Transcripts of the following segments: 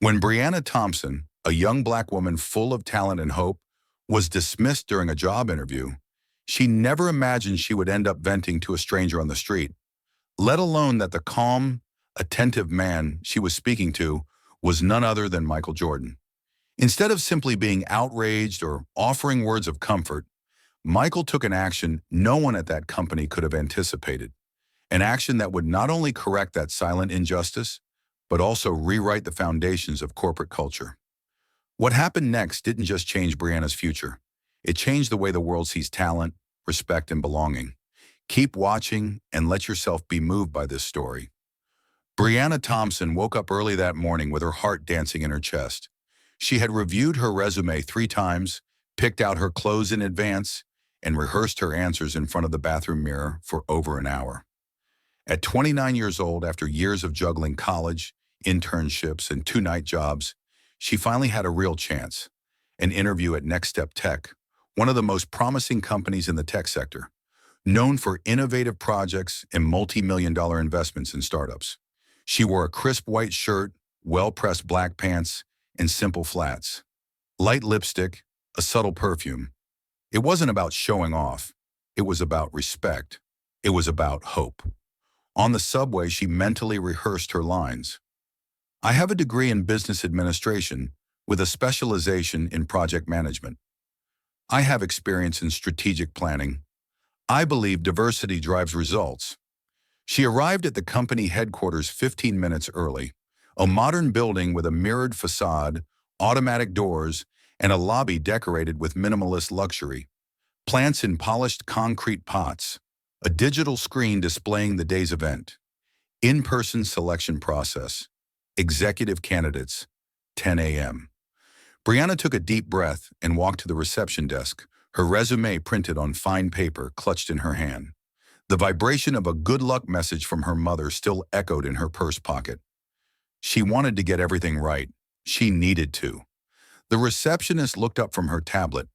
When Brianna Thompson, a young black woman full of talent and hope, was dismissed during a job interview, she never imagined she would end up venting to a stranger on the street, let alone that the calm, attentive man she was speaking to was none other than Michael Jordan. Instead of simply being outraged or offering words of comfort, Michael took an action no one at that company could have anticipated, an action that would not only correct that silent injustice, but also rewrite the foundations of corporate culture. What happened next didn't just change Brianna's future. It changed the way the world sees talent, respect, and belonging. Keep watching and let yourself be moved by this story. Brianna Thompson woke up early that morning with her heart dancing in her chest. She had reviewed her resume 3 times, picked out her clothes in advance, and rehearsed her answers in front of the bathroom mirror for over an hour. At 29 years old, after years of juggling college, internships, and 2-night jobs, she finally had a real chance, an interview at Next Step Tech, one of the most promising companies in the tech sector, known for innovative projects and multi-million-dollar investments in startups. She wore a crisp white shirt, well-pressed black pants, and simple flats. Light lipstick, a subtle perfume. It wasn't about showing off. It was about respect. It was about hope. On the subway, she mentally rehearsed her lines. I have a degree in business administration with a specialization in project management. I have experience in strategic planning. I believe diversity drives results. She arrived at the company headquarters 15 minutes early, a modern building with a mirrored facade, automatic doors, and a lobby decorated with minimalist luxury. Plants in polished concrete pots, a digital screen displaying the day's event, in-person selection process, executive candidates, 10 a.m. Brianna took a deep breath and walked to the reception desk, her resume printed on fine paper clutched in her hand. The vibration of a good luck message from her mother still echoed in her purse pocket. She wanted to get everything right. She needed to. The receptionist looked up from her tablet.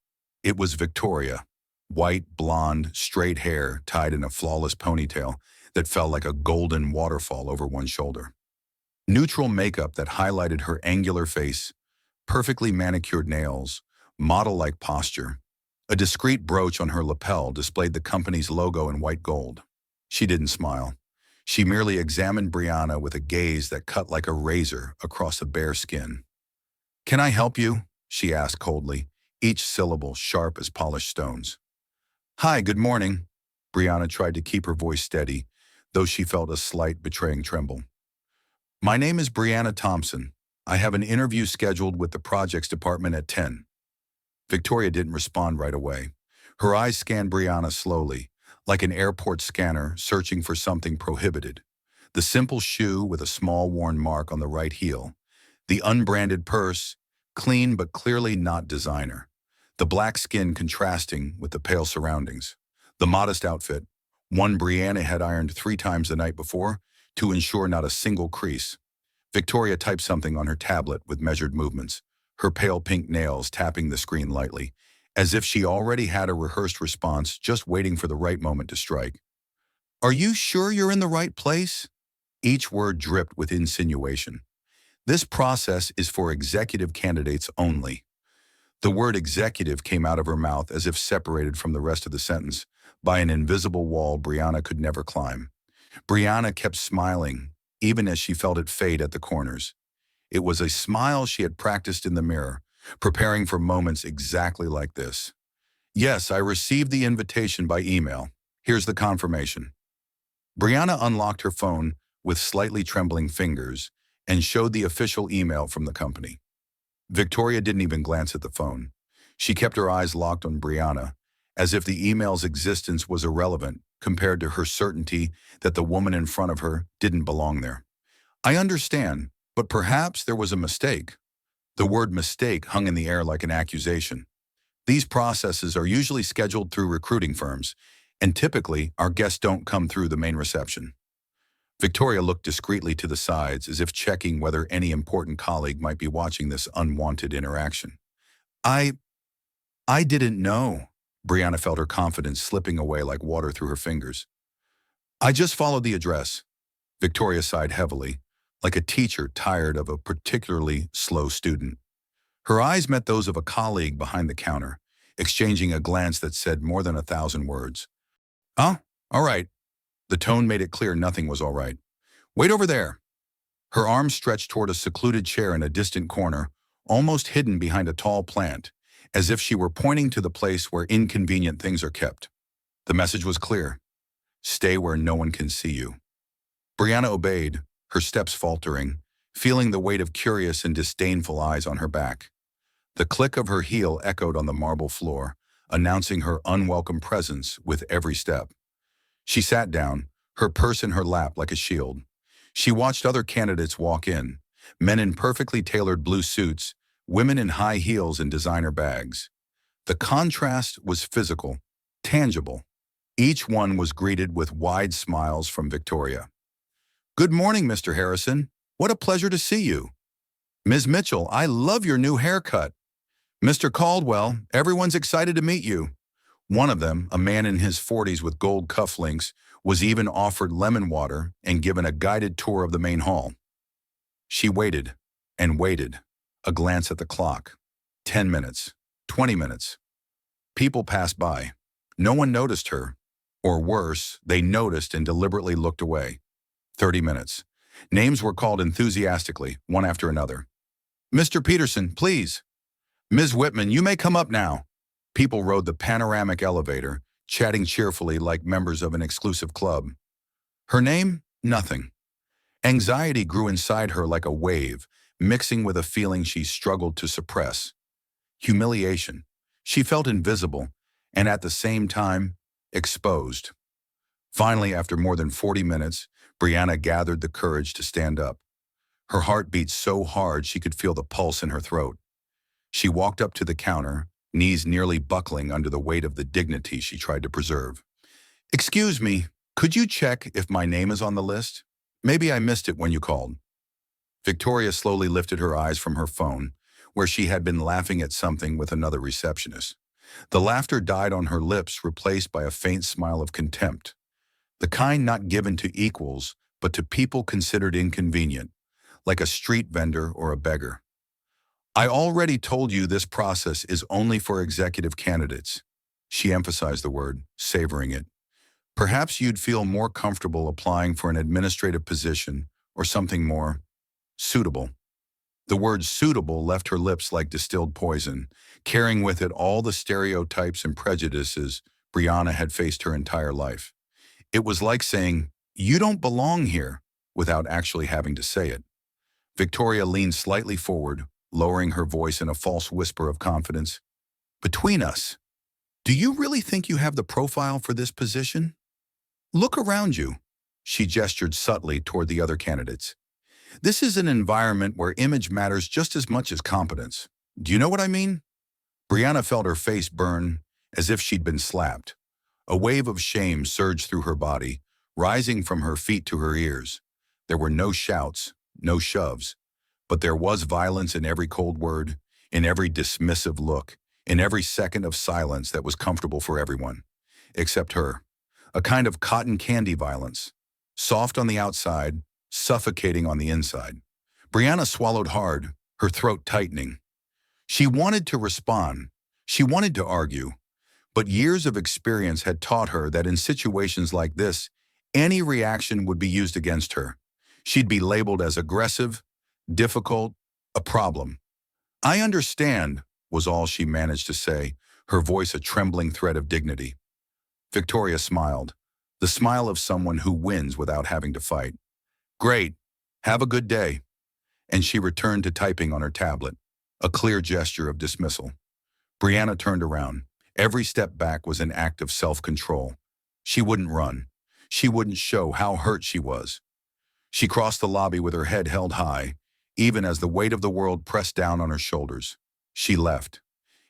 It was Victoria, white, blonde, straight hair tied in a flawless ponytail that fell like a golden waterfall over one shoulder. Neutral makeup that highlighted her angular face, perfectly manicured nails, model-like posture. A discreet brooch on her lapel displayed the company's logo in white gold. She didn't smile. She merely examined Brianna with a gaze that cut like a razor across the bare skin. "Can I help you?" she asked coldly, each syllable sharp as polished stones. "Hi, good morning." Brianna tried to keep her voice steady, though she felt a slight betraying tremble. "My name is Brianna Thompson. I have an interview scheduled with the projects department at 10. Victoria didn't respond right away. Her eyes scanned Brianna slowly, like an airport scanner searching for something prohibited. The simple shoe with a small worn mark on the right heel. The unbranded purse, clean but clearly not designer. The black skin contrasting with the pale surroundings. The modest outfit, one Brianna had ironed 3 times the night before to ensure not a single crease. Victoria typed something on her tablet with measured movements, her pale pink nails tapping the screen lightly, as if she already had a rehearsed response just waiting for the right moment to strike. "Are you sure you're in the right place?" Each word dripped with insinuation. "This process is for executive candidates only." The word executive came out of her mouth as if separated from the rest of the sentence by an invisible wall Brianna could never climb. Brianna kept smiling, even as she felt it fade at the corners. It was a smile she had practiced in the mirror, preparing for moments exactly like this. "Yes, I received the invitation by email. Here's the confirmation." Brianna unlocked her phone with slightly trembling fingers and showed the official email from the company. Victoria didn't even glance at the phone. She kept her eyes locked on Brianna, as if the email's existence was irrelevant compared to her certainty that the woman in front of her didn't belong there. "I understand, but perhaps there was a mistake." The word mistake hung in the air like an accusation. "These processes are usually scheduled through recruiting firms, and typically our guests don't come through the main reception." Victoria looked discreetly to the sides as if checking whether any important colleague might be watching this unwanted interaction. I didn't know." Brianna felt her confidence slipping away like water through her fingers. "I just followed the address." Victoria sighed heavily, like a teacher tired of a particularly slow student. Her eyes met those of a colleague behind the counter, exchanging a glance that said more than 1,000 words. "Oh, all right." The tone made it clear nothing was all right. "Wait over there." Her arm stretched toward a secluded chair in a distant corner, almost hidden behind a tall plant, as if she were pointing to the place where inconvenient things are kept. The message was clear. Stay where no one can see you. Brianna obeyed, her steps faltering, feeling the weight of curious and disdainful eyes on her back. The click of her heel echoed on the marble floor, announcing her unwelcome presence with every step. She sat down, her purse in her lap like a shield. She watched other candidates walk in, men in perfectly tailored blue suits, women in high heels and designer bags. The contrast was physical, tangible. Each one was greeted with wide smiles from Victoria. "Good morning, Mr. Harrison. What a pleasure to see you." "Ms. Mitchell, I love your new haircut." "Mr. Caldwell, everyone's excited to meet you." One of them, a man in his 40s with gold cufflinks, was even offered lemon water and given a guided tour of the main hall. She waited and waited, a glance at the clock. 10 minutes, 20 minutes. People passed by. No one noticed her. Or worse, they noticed and deliberately looked away. 30 minutes. Names were called enthusiastically, one after another. "Mr. Peterson, please." "Ms. Whitman, you may come up now." People rode the panoramic elevator, chatting cheerfully like members of an exclusive club. Her name? Nothing. Anxiety grew inside her like a wave, mixing with a feeling she struggled to suppress. Humiliation. She felt invisible, and at the same time, exposed. Finally, after more than 40 minutes, Brianna gathered the courage to stand up. Her heart beat so hard she could feel the pulse in her throat. She walked up to the counter, knees nearly buckling under the weight of the dignity she tried to preserve. "Excuse me, could you check if my name is on the list? Maybe I missed it when you called." Victoria slowly lifted her eyes from her phone, where she had been laughing at something with another receptionist. The laughter died on her lips, replaced by a faint smile of contempt. The kind not given to equals, but to people considered inconvenient, like a street vendor or a beggar. "I already told you this process is only for executive candidates." She emphasized the word, savoring it. "Perhaps you'd feel more comfortable applying for an administrative position or something more suitable." The word suitable left her lips like distilled poison, carrying with it all the stereotypes and prejudices Brianna had faced her entire life. It was like saying, "You don't belong here," without actually having to say it. Victoria leaned slightly forward, lowering her voice in a false whisper of confidence. "Between us, do you really think you have the profile for this position? Look around you." She gestured subtly toward the other candidates. "This is an environment where image matters just as much as competence. Do you know what I mean?" Brianna felt her face burn as if she'd been slapped. A wave of shame surged through her body, rising from her feet to her ears. There were no shouts, no shoves, but there was violence in every cold word, in every dismissive look, in every second of silence that was comfortable for everyone, except her. A kind of cotton candy violence, soft on the outside, suffocating on the inside. Brianna swallowed hard, her throat tightening. She wanted to respond. She wanted to argue. But years of experience had taught her that in situations like this, any reaction would be used against her. She'd be labeled as aggressive, difficult, a problem. "I understand," was all she managed to say, her voice a trembling thread of dignity. Victoria smiled, the smile of someone who wins without having to fight. "Great. Have a good day." And she returned to typing on her tablet, a clear gesture of dismissal. Brianna turned around. Every step back was an act of self-control. She wouldn't run. She wouldn't show how hurt she was. She crossed the lobby with her head held high, even as the weight of the world pressed down on her shoulders. She left.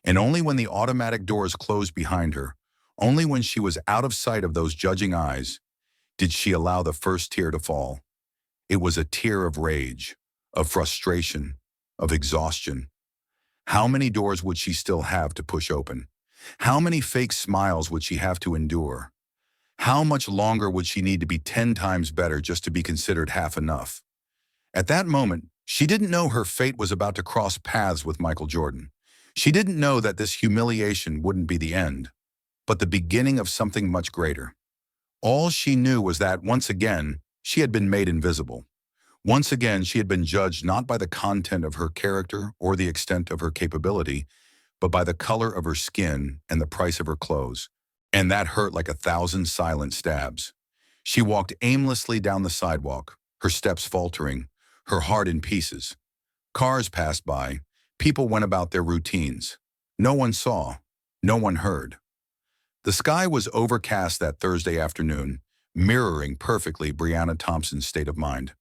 And only when the automatic doors closed behind her, only when she was out of sight of those judging eyes, did she allow the first tear to fall. It was a tear of rage, of frustration, of exhaustion. How many doors would she still have to push open? How many fake smiles would she have to endure? How much longer would she need to be 10 times better just to be considered half enough? At that moment, she didn't know her fate was about to cross paths with Michael Jordan. She didn't know that this humiliation wouldn't be the end, but the beginning of something much greater. All she knew was that, once again, she had been made invisible. Once again, she had been judged not by the content of her character or the extent of her capability, but by the color of her skin and the price of her clothes. And that hurt like 1,000 silent stabs. She walked aimlessly down the sidewalk, her steps faltering, her heart in pieces. Cars passed by. People went about their routines. No one saw. No one heard. The sky was overcast that Thursday afternoon, mirroring perfectly Brianna Thompson's state of mind.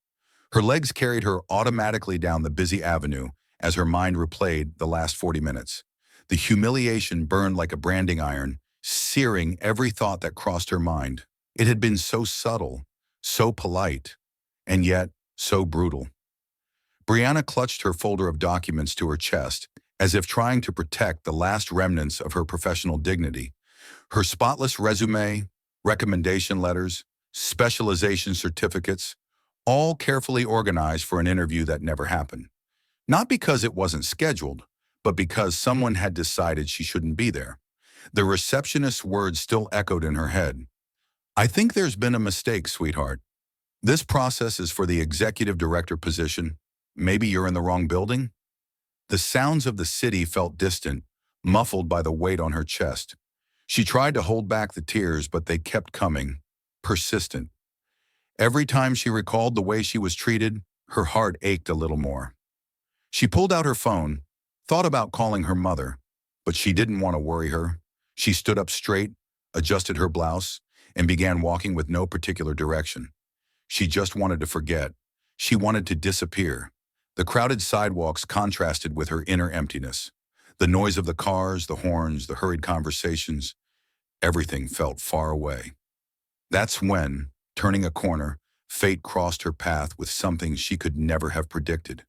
Her legs carried her automatically down the busy avenue as her mind replayed the last 40 minutes. The humiliation burned like a branding iron, searing every thought that crossed her mind. It had been so subtle, so polite, and yet so brutal. Brianna clutched her folder of documents to her chest, as if trying to protect the last remnants of her professional dignity. Her spotless resume, recommendation letters, specialization certificates, all carefully organized for an interview that never happened. Not because it wasn't scheduled, but because someone had decided she shouldn't be there. The receptionist's words still echoed in her head. "I think there's been a mistake, sweetheart. This process is for the executive director position. Maybe you're in the wrong building?" The sounds of the city felt distant, muffled by the weight on her chest. She tried to hold back the tears, but they kept coming, persistent. Every time she recalled the way she was treated, her heart ached a little more. She pulled out her phone, thought about calling her mother, but she didn't want to worry her. She stood up straight, adjusted her blouse, and began walking with no particular direction. She just wanted to forget. She wanted to disappear. The crowded sidewalks contrasted with her inner emptiness. The noise of the cars, the horns, the hurried conversations, everything felt far away. That's when, turning a corner, fate crossed her path with something she could never have predicted.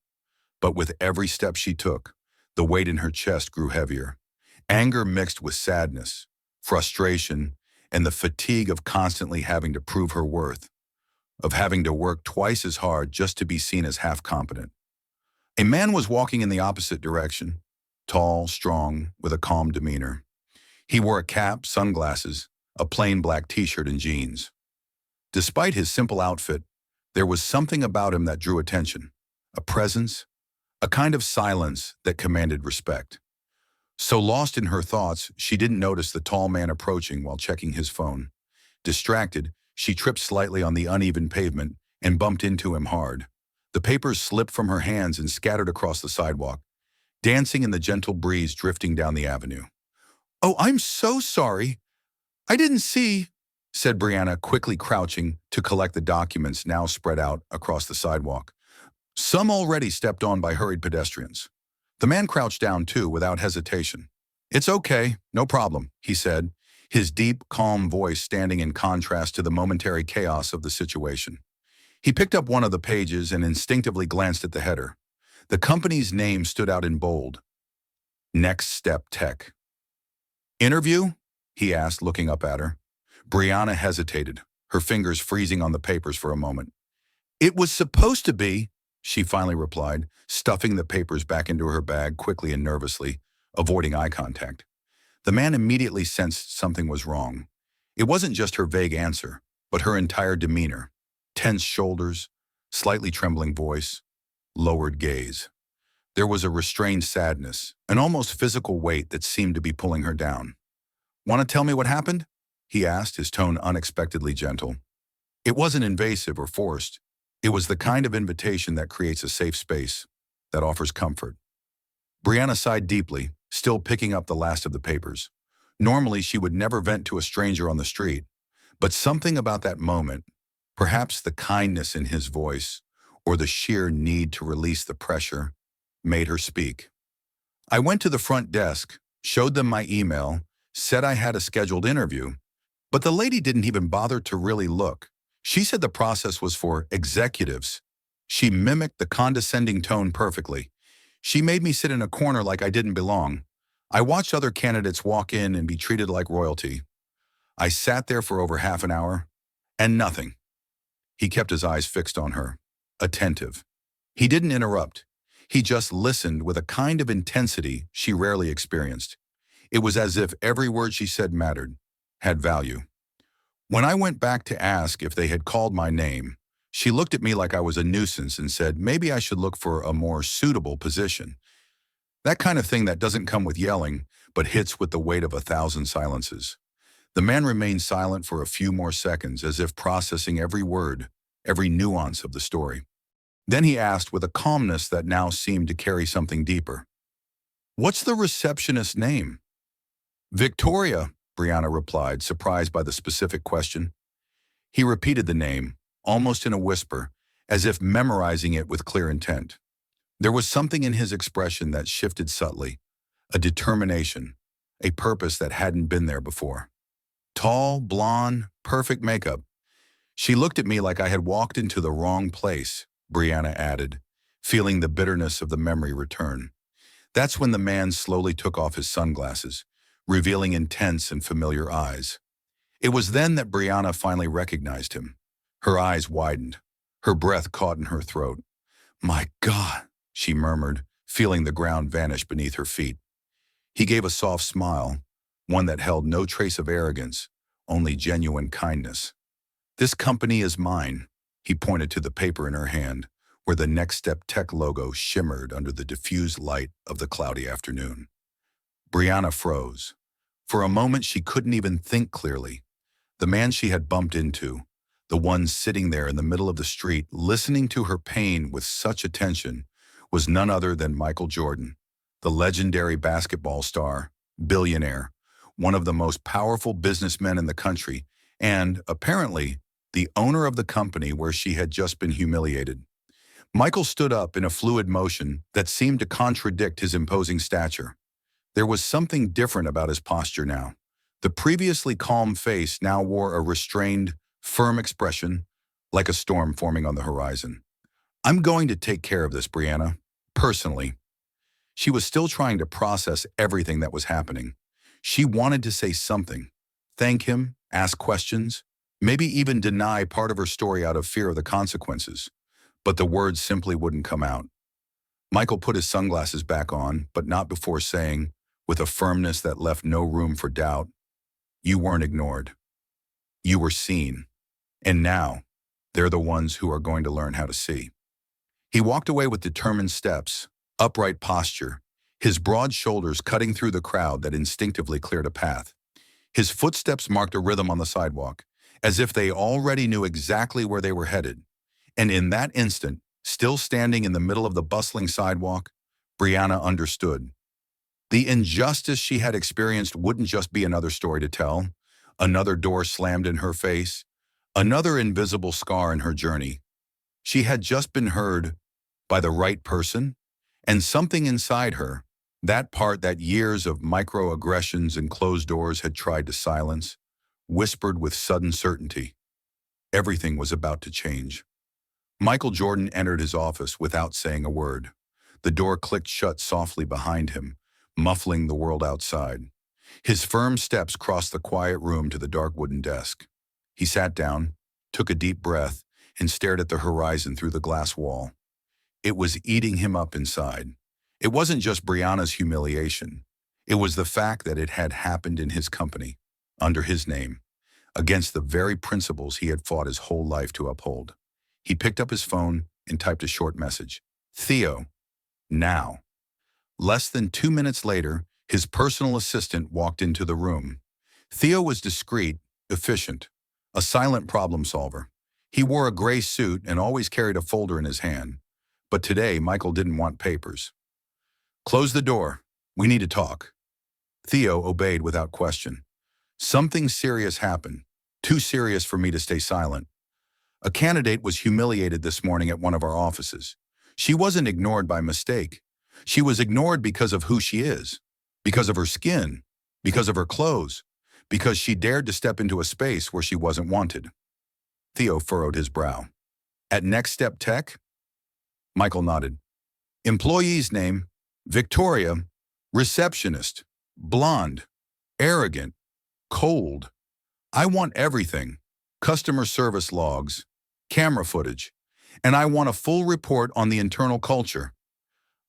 But with every step she took, the weight in her chest grew heavier. Anger mixed with sadness, frustration, and the fatigue of constantly having to prove her worth, of having to work twice as hard just to be seen as half competent. A man was walking in the opposite direction, tall, strong, with a calm demeanor. He wore a cap, sunglasses, a plain black t-shirt and jeans. Despite his simple outfit, there was something about him that drew attention, a presence, a kind of silence that commanded respect. So lost in her thoughts, she didn't notice the tall man approaching while checking his phone. Distracted, she tripped slightly on the uneven pavement and bumped into him hard. The papers slipped from her hands and scattered across the sidewalk, dancing in the gentle breeze drifting down the avenue. "Oh, I'm so sorry. I didn't see," said Brianna, quickly crouching to collect the documents now spread out across the sidewalk, some already stepped on by hurried pedestrians. The man crouched down too, without hesitation. "It's okay, no problem," he said, his deep, calm voice standing in contrast to the momentary chaos of the situation. He picked up one of the pages and instinctively glanced at the header. The company's name stood out in bold. Next Step Tech. "Interview?" he asked, looking up at her. Brianna hesitated, her fingers freezing on the papers for a moment. "It was supposed to be," she finally replied, stuffing the papers back into her bag quickly and nervously, avoiding eye contact. The man immediately sensed something was wrong. It wasn't just her vague answer, but her entire demeanor. Tense shoulders, slightly trembling voice, lowered gaze. There was a restrained sadness, an almost physical weight that seemed to be pulling her down. "Want to tell me what happened?" he asked, his tone unexpectedly gentle. It wasn't invasive or forced. It was the kind of invitation that creates a safe space, that offers comfort. Brianna sighed deeply, still picking up the last of the papers. Normally, she would never vent to a stranger on the street, but something about that moment, perhaps the kindness in his voice, or the sheer need to release the pressure, made her speak. "I went to the front desk, showed them my email, said I had a scheduled interview, but the lady didn't even bother to really look. She said the process was for executives. She mimicked the condescending tone perfectly. She made me sit in a corner like I didn't belong. I watched other candidates walk in and be treated like royalty. I sat there for over half an hour, and nothing." He kept his eyes fixed on her, attentive. He didn't interrupt. He just listened with a kind of intensity she rarely experienced. It was as if every word she said mattered, had value. When I went back to ask if they had called my name, she looked at me like I was a nuisance and said maybe I should look for a more suitable position. That kind of thing that doesn't come with yelling, but hits with the weight of 1,000 silences. The man remained silent for a few more seconds, as if processing every word, every nuance of the story. Then he asked with a calmness that now seemed to carry something deeper. "What's the receptionist's name?" "Victoria," Brianna replied, surprised by the specific question. He repeated the name, almost in a whisper, as if memorizing it with clear intent. There was something in his expression that shifted subtly, a determination, a purpose that hadn't been there before. Tall, blonde, perfect makeup. She looked at me like I had walked into the wrong place, Brianna added, feeling the bitterness of the memory return. That's when the man slowly took off his sunglasses, revealing intense and familiar eyes. It was then that Brianna finally recognized him. Her eyes widened. Her breath caught in her throat. "My God," she murmured, feeling the ground vanish beneath her feet. He gave a soft smile, one that held no trace of arrogance, only genuine kindness. "This company is mine," he pointed to the paper in her hand, where the Next Step Tech logo shimmered under the diffused light of the cloudy afternoon. Brianna froze. For a moment she couldn't even think clearly. The man she had bumped into, the one sitting there in the middle of the street, listening to her pain with such attention, was none other than Michael Jordan, the legendary basketball star, billionaire, one of the most powerful businessmen in the country, and, apparently, the owner of the company where she had just been humiliated. Michael stood up in a fluid motion that seemed to contradict his imposing stature. There was something different about his posture now. The previously calm face now wore a restrained, firm expression, like a storm forming on the horizon. "I'm going to take care of this, Brianna, personally." She was still trying to process everything that was happening. She wanted to say something, thank him, ask questions, maybe even deny part of her story out of fear of the consequences. But the words simply wouldn't come out. Michael put his sunglasses back on, but not before saying, with a firmness that left no room for doubt, "You weren't ignored. You were seen. And now, they're the ones who are going to learn how to see." He walked away with determined steps, upright posture, his broad shoulders cutting through the crowd that instinctively cleared a path. His footsteps marked a rhythm on the sidewalk, as if they already knew exactly where they were headed. And in that instant, still standing in the middle of the bustling sidewalk, Brianna understood. The injustice she had experienced wouldn't just be another story to tell, another door slammed in her face, another invisible scar in her journey. She had just been heard by the right person, and something inside her, that part that years of microaggressions and closed doors had tried to silence, whispered with sudden certainty. Everything was about to change. Michael Jordan entered his office without saying a word. The door clicked shut softly behind him, muffling the world outside. His firm steps crossed the quiet room to the dark wooden desk. He sat down, took a deep breath, and stared at the horizon through the glass wall. It was eating him up inside. It wasn't just Brianna's humiliation. It was the fact that it had happened in his company, under his name, against the very principles he had fought his whole life to uphold. He picked up his phone and typed a short message. "Theo, now." Less than 2 minutes later, his personal assistant walked into the room. Theo was discreet, efficient, a silent problem solver. He wore a gray suit and always carried a folder in his hand. But today, Michael didn't want papers. "Close the door. We need to talk." Theo obeyed without question. "Something serious happened, too serious for me to stay silent. A candidate was humiliated this morning at one of our offices. She wasn't ignored by mistake. She was ignored because of who she is, because of her skin, because of her clothes, because she dared to step into a space where she wasn't wanted." Theo furrowed his brow. "At Next Step Tech?" Michael nodded. "Employee's name, Victoria, receptionist, blonde, arrogant, cold. I want everything. Customer service logs, camera footage, And I want a full report on the internal culture.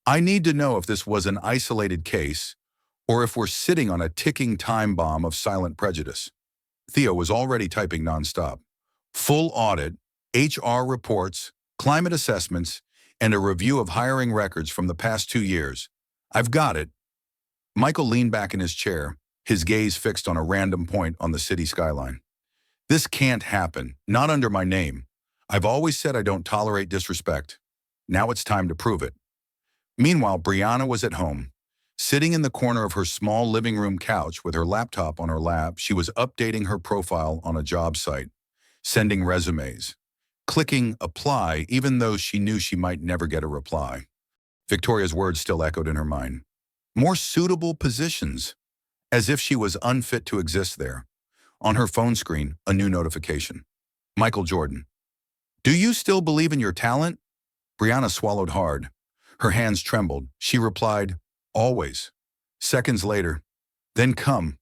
I need to know if this was an isolated case or if we're sitting on a ticking time bomb of silent prejudice. Theo was already typing nonstop. Full audit, HR reports, climate assessments, and a review of hiring records from the past 2 years. I've got it. Michael leaned back in his chair, his gaze fixed on a random point on the city skyline. This can't happen, not under my name. I've always said I don't tolerate disrespect. Now it's time to prove it. Meanwhile, Brianna was at home. Sitting in the corner of her small living room couch with her laptop on her lap, she was updating her profile on a job site, sending resumes, clicking apply even though she knew she might never get a reply. Victoria's words still echoed in her mind. More suitable positions, as if she was unfit to exist there. On her phone screen, a new notification. Michael Jordan. Do you still believe in your talent? Brianna swallowed hard. Her hands trembled. She replied, always. Seconds later, then come.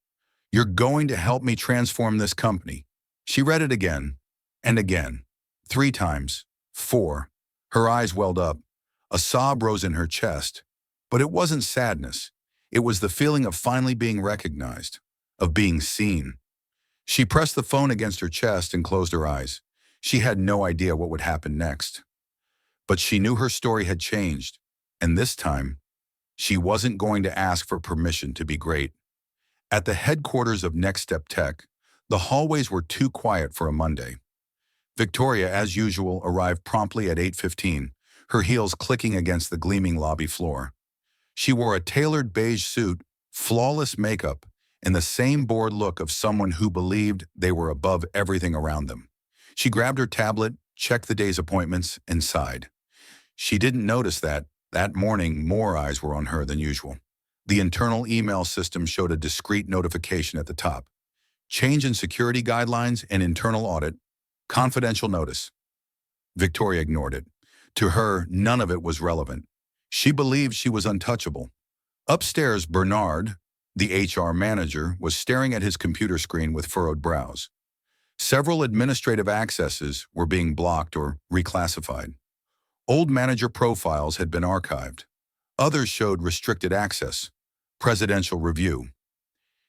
You're going to help me transform this company. She read it again and again. 3 times. 4. Her eyes welled up. A sob rose in her chest. But it wasn't sadness. It was the feeling of finally being recognized, of being seen. She pressed the phone against her chest and closed her eyes. She had no idea what would happen next. But she knew her story had changed, and this time, she wasn't going to ask for permission to be great. At the headquarters of Next Step Tech, the hallways were too quiet for a Monday. Victoria, as usual, arrived promptly at 8:15, her heels clicking against the gleaming lobby floor. She wore a tailored beige suit, flawless makeup, and the same bored look of someone who believed they were above everything around them. She grabbed her tablet, checked the day's appointments, and sighed. She didn't notice that morning more eyes were on her than usual. The internal email system showed a discreet notification at the top. Change in security guidelines and internal audit. Confidential notice. Victoria ignored it. To her, none of it was relevant. She believed she was untouchable. Upstairs, Bernard, the HR manager, was staring at his computer screen with furrowed brows. Several administrative accesses were being blocked or reclassified. Old manager profiles had been archived. Others showed restricted access, presidential review.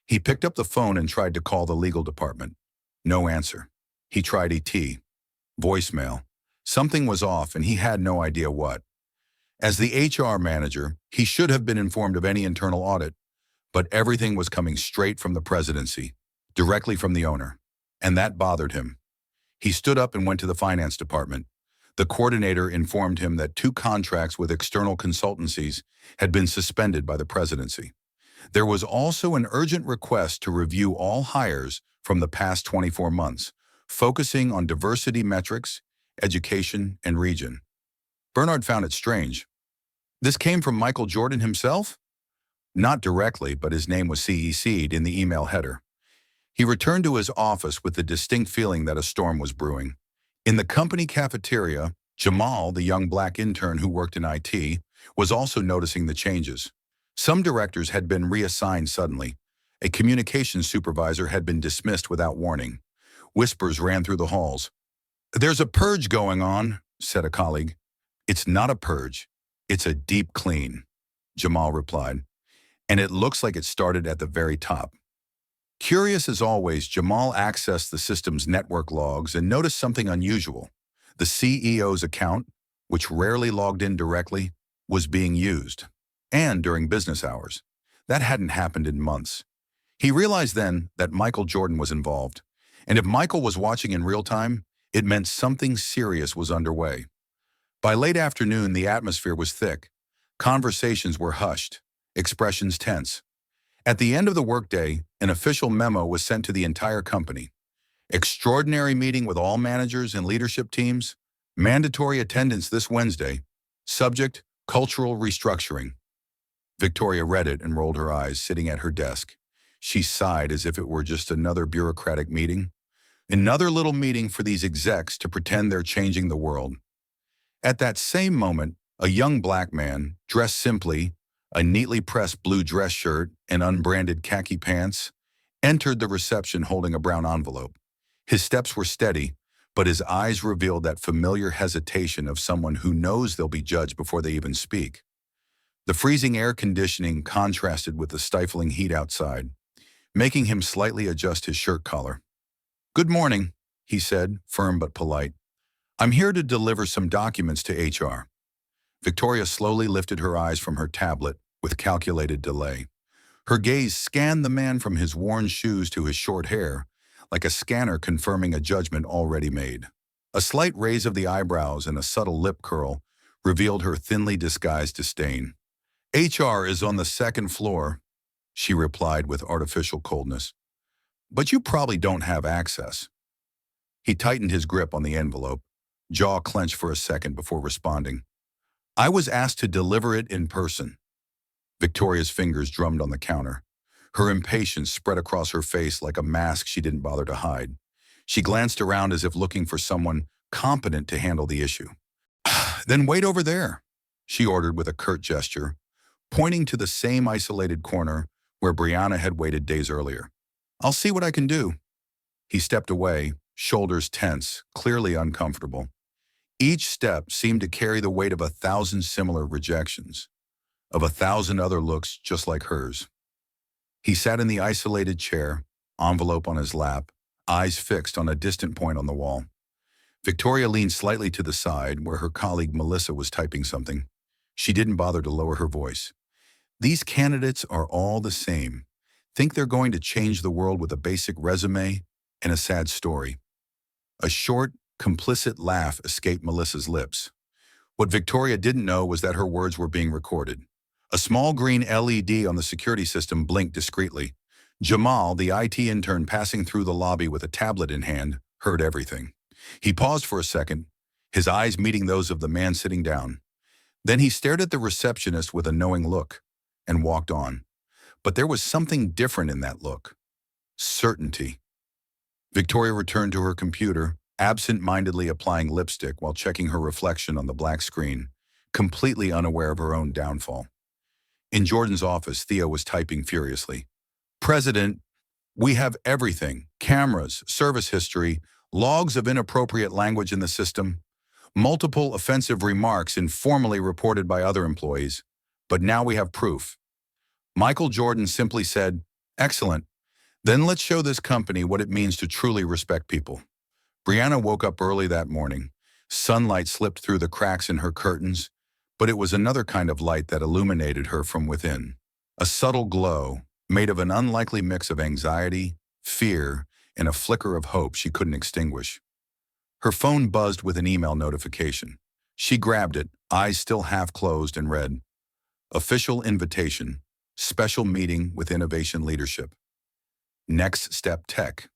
He picked up the phone and tried to call the legal department. No answer. He tried ET. Voicemail. Something was off and he had no idea what. As the HR manager, he should have been informed of any internal audit, but everything was coming straight from the presidency, directly from the owner, and that bothered him. He stood up and went to the finance department. The coordinator informed him that 2 contracts with external consultancies had been suspended by the presidency. There was also an urgent request to review all hires from the past 24 months, focusing on diversity metrics, education, and region. Bernard found it strange. This came from Michael Jordan himself? Not directly, but his name was CEC'd in the email header. He returned to his office with the distinct feeling that a storm was brewing. In the company cafeteria, Jamal, the young black intern who worked in IT, was also noticing the changes. Some directors had been reassigned suddenly. A communications supervisor had been dismissed without warning. Whispers ran through the halls. "There's a purge going on," said a colleague. "It's not a purge. It's a deep clean," Jamal replied. "And it looks like it started at the very top." Curious as always, Jamal accessed the system's network logs and noticed something unusual. The CEO's account, which rarely logged in directly, was being used, and during business hours. That hadn't happened in months. He realized then that Michael Jordan was involved, and if Michael was watching in real time, it meant something serious was underway. By late afternoon, the atmosphere was thick. Conversations were hushed, expressions tense. At the end of the workday, an official memo was sent to the entire company. Extraordinary meeting with all managers and leadership teams. Mandatory attendance this Wednesday. Subject, cultural restructuring. Victoria read it and rolled her eyes, sitting at her desk. She sighed as if it were just another bureaucratic meeting. Another little meeting for these execs to pretend they're changing the world. At that same moment, a young black man, dressed simply, a neatly pressed blue dress shirt and unbranded khaki pants, entered the reception holding a brown envelope. His steps were steady, but his eyes revealed that familiar hesitation of someone who knows they'll be judged before they even speak. The freezing air conditioning contrasted with the stifling heat outside, making him slightly adjust his shirt collar. "Good morning," he said, firm but polite. "I'm here to deliver some documents to HR." Victoria slowly lifted her eyes from her tablet with calculated delay. Her gaze scanned the man from his worn shoes to his short hair, like a scanner confirming a judgment already made. A slight raise of the eyebrows and a subtle lip curl revealed her thinly disguised disdain. "HR is on the second floor," she replied with artificial coldness. "But you probably don't have access." He tightened his grip on the envelope, jaw clenched for a second before responding. "I was asked to deliver it in person." Victoria's fingers drummed on the counter. Her impatience spread across her face like a mask she didn't bother to hide. She glanced around as if looking for someone competent to handle the issue. "Then wait over there," she ordered with a curt gesture, pointing to the same isolated corner where Brianna had waited days earlier. "I'll see what I can do." He stepped away, shoulders tense, clearly uncomfortable. Each step seemed to carry the weight of 1,000 similar rejections, of 1,000 other looks just like hers. He sat in the isolated chair, envelope on his lap, eyes fixed on a distant point on the wall. Victoria leaned slightly to the side where her colleague Melissa was typing something. She didn't bother to lower her voice. "These candidates are all the same. Think they're going to change the world with a basic resume and a sad story." A short, complicit laugh escaped Melissa's lips. What Victoria didn't know was that her words were being recorded. A small green LED on the security system blinked discreetly. Jamal, the IT intern passing through the lobby with a tablet in hand, heard everything. He paused for a second, his eyes meeting those of the man sitting down. Then he stared at the receptionist with a knowing look and walked on. But there was something different in that look. Certainty. Victoria returned to her computer, absent-mindedly applying lipstick while checking her reflection on the black screen, completely unaware of her own downfall. In Jordan's office, Theo was typing furiously. "President, we have everything. Cameras, service history, logs of inappropriate language in the system, multiple offensive remarks informally reported by other employees. But now we have proof." Michael Jordan simply said, "Excellent. Then let's show this company what it means to truly respect people." Brianna woke up early that morning. Sunlight slipped through the cracks in her curtains, but it was another kind of light that illuminated her from within. A subtle glow, made of an unlikely mix of anxiety, fear, and a flicker of hope she couldn't extinguish. Her phone buzzed with an email notification. She grabbed it, eyes still half closed, and read, "Official invitation. Special meeting with Innovation Leadership. Next Step Tech.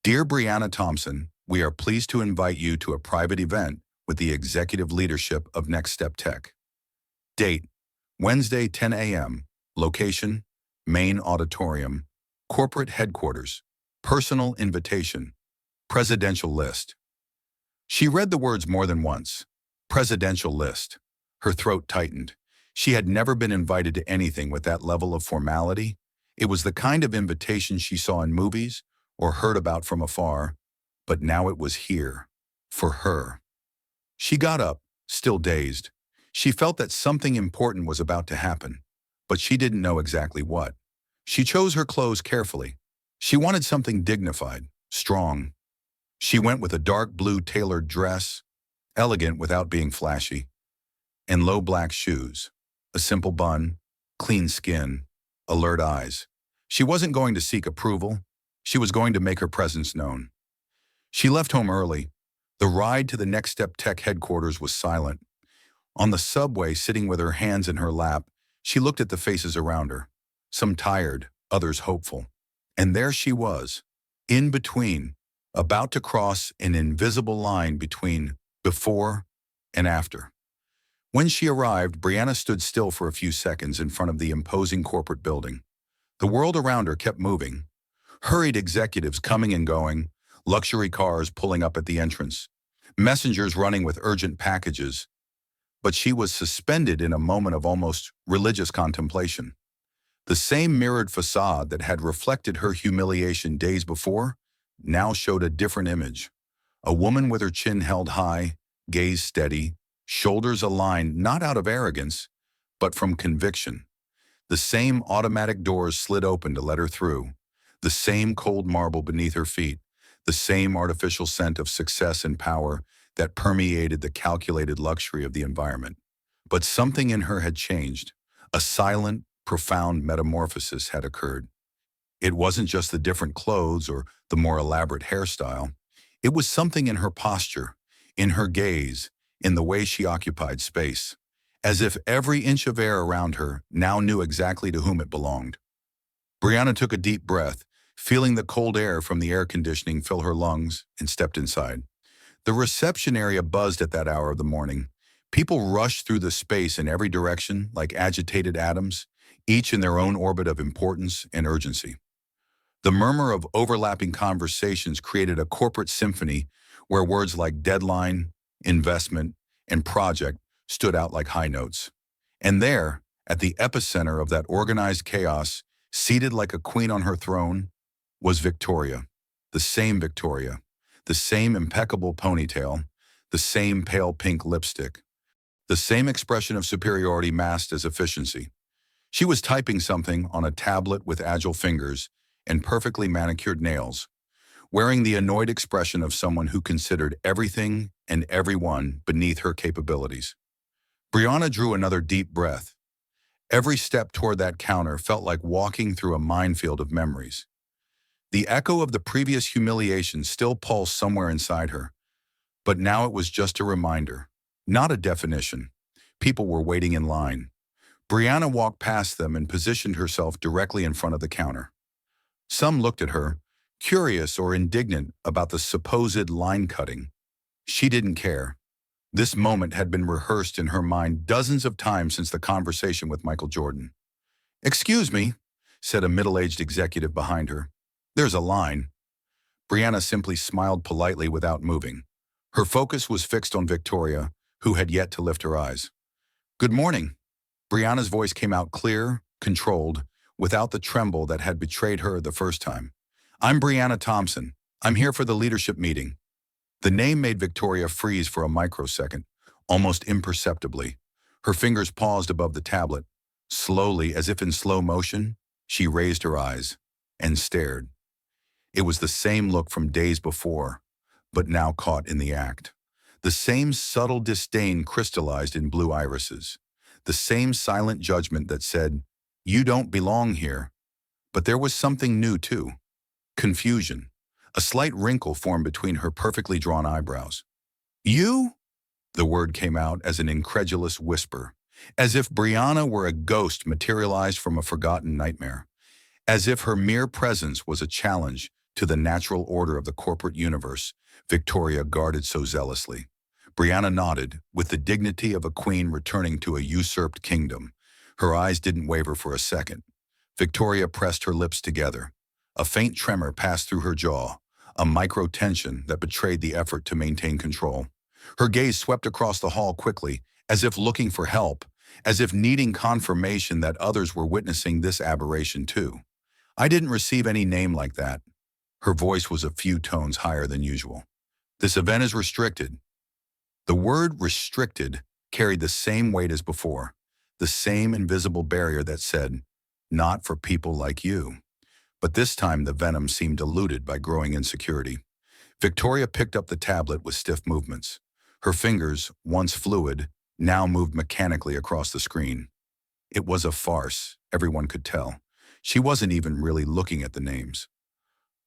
Dear Brianna Thompson, we are pleased to invite you to a private event with the executive leadership of Next Step Tech. Date, Wednesday, 10 a.m. Location, Main Auditorium. Corporate Headquarters. Personal invitation. Presidential list." She read the words more than once. Presidential list. Her throat tightened. She had never been invited to anything with that level of formality. It was the kind of invitation she saw in movies or heard about from afar, but now it was here, for her. She got up, still dazed. She felt that something important was about to happen, but she didn't know exactly what. She chose her clothes carefully. She wanted something dignified, strong. She went with a dark blue tailored dress, elegant without being flashy, and low black shoes. A simple bun, clean skin, alert eyes. She wasn't going to seek approval. She was going to make her presence known. She left home early. The ride to the Next Step Tech headquarters was silent. On the subway, sitting with her hands in her lap, she looked at the faces around her, some tired, others hopeful. And there she was, in between, about to cross an invisible line between before and after. When she arrived, Brianna stood still for a few seconds in front of the imposing corporate building. The world around her kept moving. Hurried executives coming and going, luxury cars pulling up at the entrance, messengers running with urgent packages. But she was suspended in a moment of almost religious contemplation. The same mirrored facade that had reflected her humiliation days before now showed a different image. A woman with her chin held high, gaze steady, shoulders aligned not out of arrogance, but from conviction. The same automatic doors slid open to let her through, the same cold marble beneath her feet, the same artificial scent of success and power that permeated the calculated luxury of the environment. But something in her had changed. A silent, profound metamorphosis had occurred. It wasn't just the different clothes or the more elaborate hairstyle. It was something in her posture, in her gaze, in the way she occupied space, as if every inch of air around her now knew exactly to whom it belonged. Brianna took a deep breath, feeling the cold air from the air conditioning fill her lungs, and stepped inside. The reception area buzzed at that hour of the morning. People rushed through the space in every direction like agitated atoms, each in their own orbit of importance and urgency. The murmur of overlapping conversations created a corporate symphony where words like deadline, investment, and project stood out like high notes. And there, at the epicenter of that organized chaos, seated like a queen on her throne, was Victoria. The same Victoria. The same impeccable ponytail. The same pale pink lipstick. The same expression of superiority masked as efficiency. She was typing something on a tablet with agile fingers and perfectly manicured nails, wearing the annoyed expression of someone who considered everything and everyone beneath her capabilities. Brianna drew another deep breath. Every step toward that counter felt like walking through a minefield of memories. The echo of the previous humiliation still pulsed somewhere inside her, but now it was just a reminder, not a definition. People were waiting in line. Brianna walked past them and positioned herself directly in front of the counter. Some looked at her, curious or indignant about the supposed line cutting. She didn't care. This moment had been rehearsed in her mind dozens of times since the conversation with Michael Jordan. "Excuse me," said a middle-aged executive behind her. "There's a line." Brianna simply smiled politely without moving. Her focus was fixed on Victoria, who had yet to lift her eyes. "Good morning." Brianna's voice came out clear, controlled, without the tremble that had betrayed her the first time. "I'm Brianna Thompson. I'm here for the leadership meeting." The name made Victoria freeze for a microsecond, almost imperceptibly. Her fingers paused above the tablet. Slowly, as if in slow motion, she raised her eyes and stared. It was the same look from days before, but now caught in the act. The same subtle disdain crystallized in blue irises. The same silent judgment that said, "You don't belong here." But there was something new too. Confusion. A slight wrinkle formed between her perfectly drawn eyebrows. "You?" The word came out as an incredulous whisper, as if Brianna were a ghost materialized from a forgotten nightmare, as if her mere presence was a challenge to the natural order of the corporate universe Victoria guarded so zealously. Brianna nodded, with the dignity of a queen returning to a usurped kingdom. Her eyes didn't waver for a second. Victoria pressed her lips together. A faint tremor passed through her jaw, a micro-tension that betrayed the effort to maintain control. Her gaze swept across the hall quickly, as if looking for help, as if needing confirmation that others were witnessing this aberration too. "I didn't receive any name like that." Her voice was a few tones higher than usual. "This event is restricted." The word restricted carried the same weight as before, the same invisible barrier that said, "Not for people like you." But this time the venom seemed diluted by growing insecurity. Victoria picked up the tablet with stiff movements. Her fingers, once fluid, now moved mechanically across the screen. It was a farce, everyone could tell. She wasn't even really looking at the names.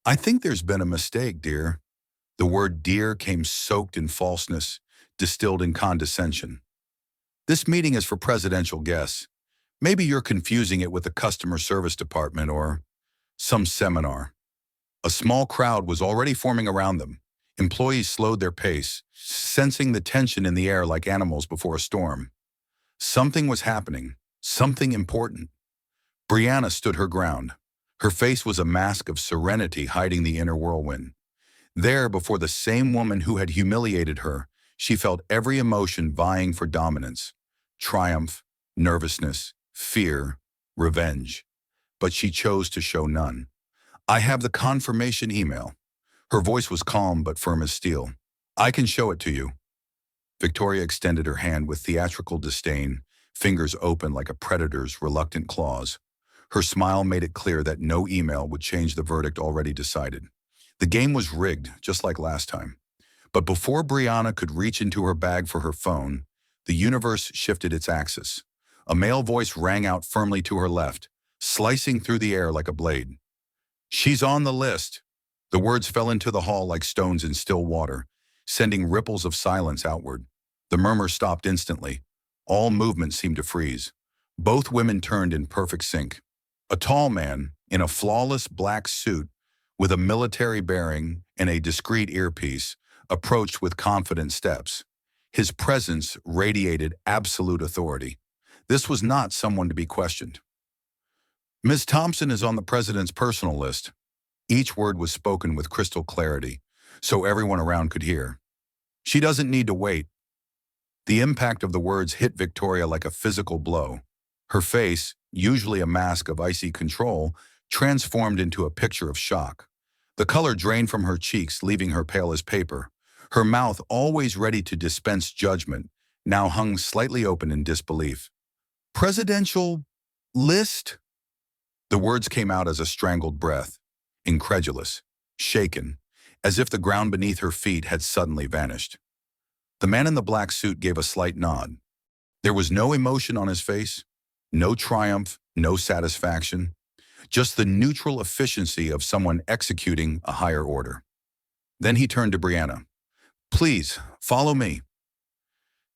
"I think there's been a mistake, dear." The word dear came soaked in falseness, distilled in condescension. "This meeting is for presidential guests. Maybe you're confusing it with the customer service department or some seminar." A small crowd was already forming around them. Employees slowed their pace, sensing the tension in the air like animals before a storm. Something was happening, something important. Brianna stood her ground. Her face was a mask of serenity hiding the inner whirlwind. There, before the same woman who had humiliated her, she felt every emotion vying for dominance. Triumph, nervousness, fear, revenge. But she chose to show none. "I have the confirmation email." Her voice was calm but firm as steel. I can show it to you. Victoria extended her hand with theatrical disdain, fingers open like a predator's reluctant claws. Her smile made it clear that no email would change the verdict already decided. The game was rigged, just like last time. But before Brianna could reach into her bag for her phone, the universe shifted its axis. A male voice rang out firmly to her left, slicing through the air like a blade. She's on the list. The words fell into the hall like stones in still water, sending ripples of silence outward. The murmur stopped instantly. All movement seemed to freeze. Both women turned in perfect sync. A tall man, in a flawless black suit, with a military bearing and a discreet earpiece, approached with confident steps. His presence radiated absolute authority. This was not someone to be questioned. Ms. Thompson is on the president's personal list. Each word was spoken with crystal clarity, so everyone around could hear. She doesn't need to wait. The impact of the words hit Victoria like a physical blow. Her face, usually a mask of icy control, transformed into a picture of shock. The color drained from her cheeks, leaving her pale as paper. Her mouth, always ready to dispense judgment, now hung slightly open in disbelief. Presidential list? The words came out as a strangled breath, incredulous, shaken, as if the ground beneath her feet had suddenly vanished. The man in the black suit gave a slight nod. There was no emotion on his face, no triumph, no satisfaction, just the neutral efficiency of someone executing a higher order. Then he turned to Brianna. Please, follow me.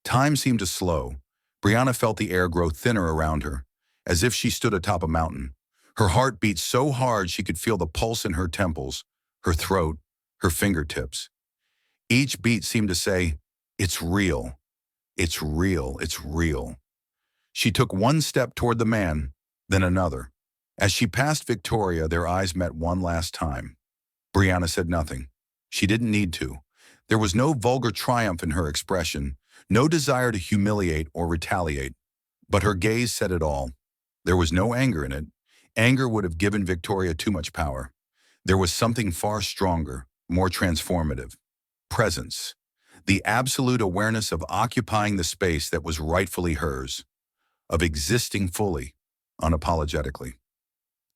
Time seemed to slow. Brianna felt the air grow thinner around her, as if she stood atop a mountain. Her heart beat so hard she could feel the pulse in her temples, her throat, her fingertips. Each beat seemed to say, "It's real. It's real. It's real." She took one step toward the man, then another. As she passed Victoria, their eyes met one last time. Brianna said nothing. She didn't need to. There was no vulgar triumph in her expression, no desire to humiliate or retaliate. But her gaze said it all. There was no anger in it. Anger would have given Victoria too much power. There was something far stronger, more transformative. Presence. The absolute awareness of occupying the space that was rightfully hers. Of existing fully, unapologetically.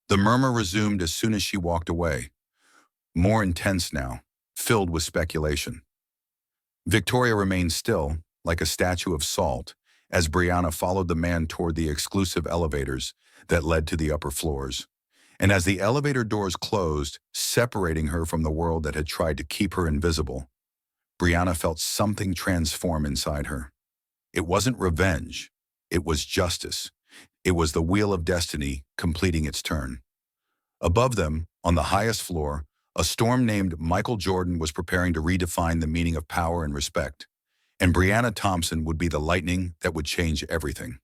The murmur resumed as soon as she walked away. More intense now, filled with speculation. Victoria remained still, like a statue of salt, as Brianna followed the man toward the exclusive elevators that led to the upper floors. And as the elevator doors closed, separating her from the world that had tried to keep her invisible, Brianna felt something transform inside her. It wasn't revenge. It was justice. It was the wheel of destiny completing its turn. Above them, on the highest floor, a storm named Michael Jordan was preparing to redefine the meaning of power and respect. And Brianna Thompson would be the lightning that would change everything.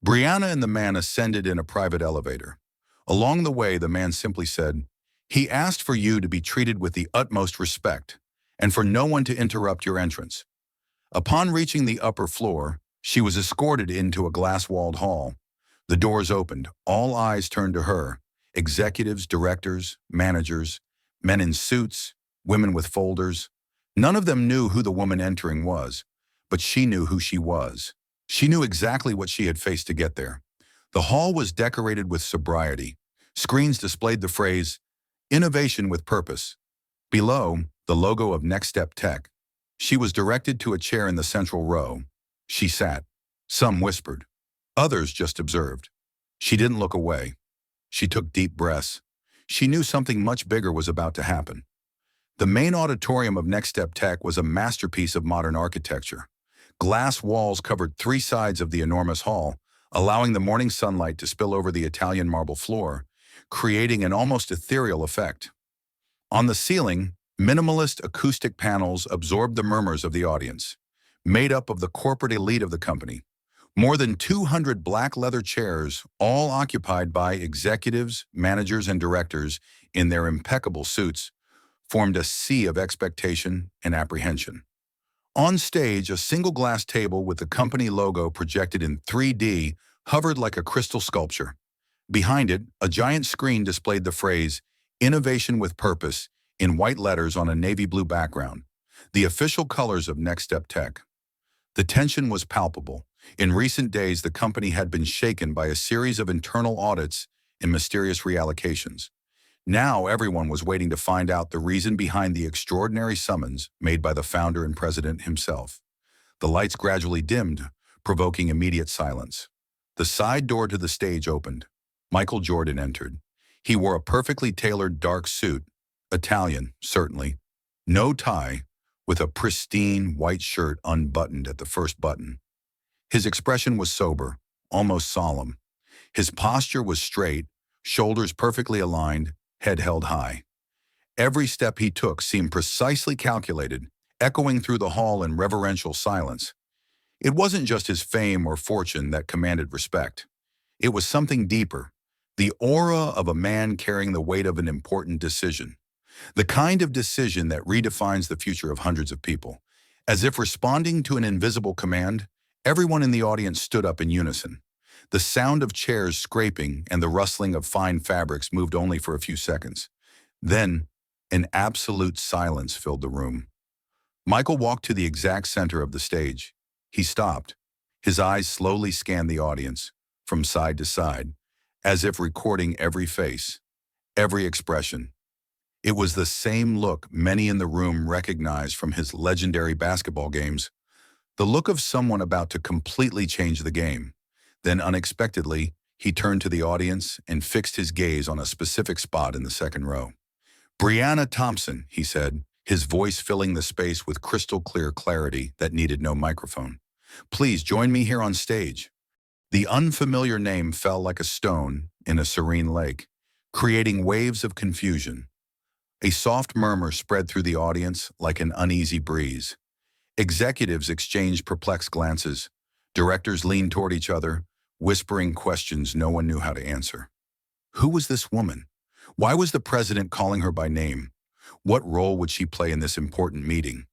Brianna and the man ascended in a private elevator. Along the way, the man simply said, "He asked for you to be treated with the utmost respect, and for no one to interrupt your entrance." Upon reaching the upper floor, she was escorted into a glass-walled hall. The doors opened, all eyes turned to her, executives, directors, managers, men in suits, women with folders. None of them knew who the woman entering was, but she knew who she was. She knew exactly what she had faced to get there. The hall was decorated with sobriety. Screens displayed the phrase, "Innovation with Purpose." Below, the logo of Next Step Tech. She was directed to a chair in the central row. She sat. Some whispered. Others just observed. She didn't look away. She took deep breaths. She knew something much bigger was about to happen. The main auditorium of Next Step Tech was a masterpiece of modern architecture. Glass walls covered 3 sides of the enormous hall, allowing the morning sunlight to spill over the Italian marble floor, creating an almost ethereal effect. On the ceiling, minimalist acoustic panels absorbed the murmurs of the audience, made up of the corporate elite of the company. More than 200 black leather chairs, all occupied by executives, managers, and directors in their impeccable suits, formed a sea of expectation and apprehension. On stage, a single glass table with the company logo projected in 3D hovered like a crystal sculpture. Behind it, a giant screen displayed the phrase, "Innovation with Purpose," in white letters on a navy blue background. the official colors of Next Step Tech. The tension was palpable. In recent days, the company had been shaken by a series of internal audits and mysterious reallocations. Now everyone was waiting to find out the reason behind the extraordinary summons made by the founder and president himself. The lights gradually dimmed, provoking immediate silence. The side door to the stage opened. Michael Jordan entered. He wore a perfectly tailored dark suit, Italian, certainly, no tie, with a pristine white shirt unbuttoned at the first button. His expression was sober, almost solemn. His posture was straight, shoulders perfectly aligned, head held high. Every step he took seemed precisely calculated, echoing through the hall in reverential silence. It wasn't just his fame or fortune that commanded respect. It was something deeper, the aura of a man carrying the weight of an important decision. The kind of decision that redefines the future of hundreds of people. As if responding to an invisible command, everyone in the audience stood up in unison. The sound of chairs scraping and the rustling of fine fabrics moved only for a few seconds. Then, an absolute silence filled the room. Michael walked to the exact center of the stage. He stopped. His eyes slowly scanned the audience, from side to side, as if recording every face, every expression. It was the same look many in the room recognized from his legendary basketball games, the look of someone about to completely change the game. Then unexpectedly, he turned to the audience and fixed his gaze on a specific spot in the second row. "Brianna Thompson," he said, his voice filling the space with crystal clear clarity that needed no microphone. "Please join me here on stage." The unfamiliar name fell like a stone in a serene lake, creating waves of confusion. A soft murmur spread through the audience like an uneasy breeze. Executives exchanged perplexed glances. Directors leaned toward each other, whispering questions no one knew how to answer. Who was this woman? Why was the president calling her by name? What role would she play in this important meeting?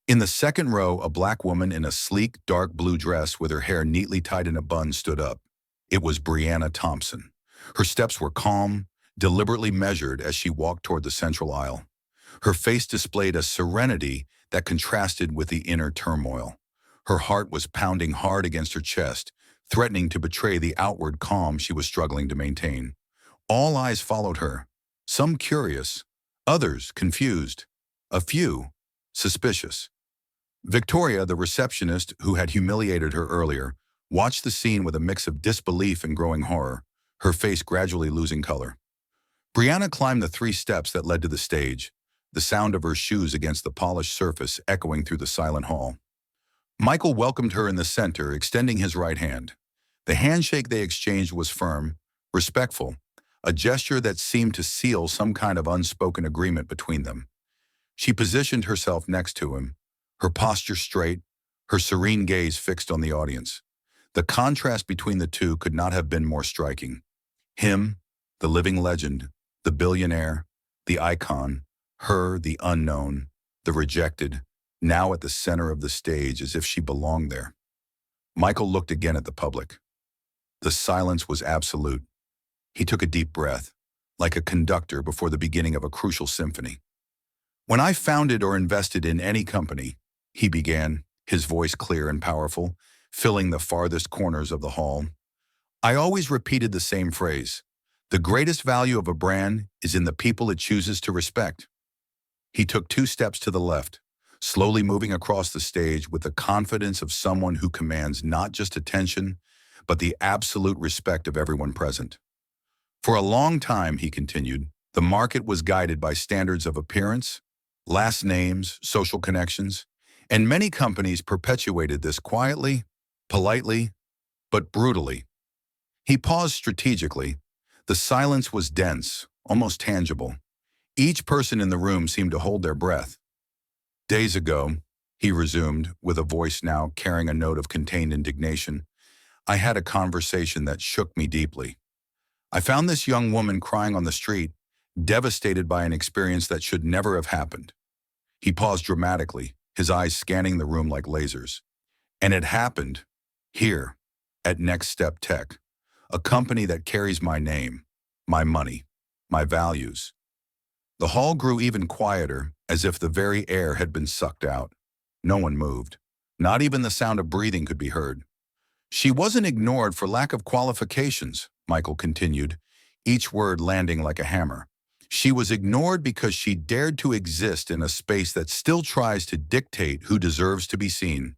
In the second row, a black woman in a sleek, dark blue dress with her hair neatly tied in a bun stood up. It was Brianna Thompson. Her steps were calm, deliberately measured as she walked toward the central aisle. Her face displayed a serenity that contrasted with the inner turmoil. Her heart was pounding hard against her chest, threatening to betray the outward calm she was struggling to maintain. All eyes followed her, some curious, others confused, a few suspicious. Victoria, the receptionist who had humiliated her earlier, watched the scene with a mix of disbelief and growing horror, her face gradually losing color. Brianna climbed the 3 steps that led to the stage, the sound of her shoes against the polished surface echoing through the silent hall. Michael welcomed her in the center, extending his right hand. The handshake they exchanged was firm, respectful, a gesture that seemed to seal some kind of unspoken agreement between them. She positioned herself next to him, her posture straight, her serene gaze fixed on the audience. The contrast between the two could not have been more striking. Him, the living legend, the billionaire, the icon, her, the unknown, the rejected, now at the center of the stage as if she belonged there. Michael looked again at the public. The silence was absolute. He took a deep breath, like a conductor before the beginning of a crucial symphony. "When I founded or invested in any company," he began, his voice clear and powerful, filling the farthest corners of the hall, "I always repeated the same phrase. The greatest value of a brand is in the people it chooses to respect." He took 2 steps to the left, slowly moving across the stage with the confidence of someone who commands not just attention, but the absolute respect of everyone present. "For a long time," he continued, "the market was guided by standards of appearance, last names, social connections, and many companies perpetuated this quietly, politely, but brutally." He paused strategically. The silence was dense, almost tangible. Each person in the room seemed to hold their breath. "Days ago," he resumed, with a voice now carrying a note of contained indignation, "I had a conversation that shook me deeply. I found this young woman crying on the street, devastated by an experience that should never have happened." He paused dramatically, his eyes scanning the room like lasers. "And it happened here, at Next Step Tech, a company that carries my name, my money, my values." The hall grew even quieter, as if the very air had been sucked out. No one moved. Not even the sound of breathing could be heard. She wasn't ignored for lack of qualifications, Michael continued, each word landing like a hammer. She was ignored because she dared to exist in a space that still tries to dictate who deserves to be seen.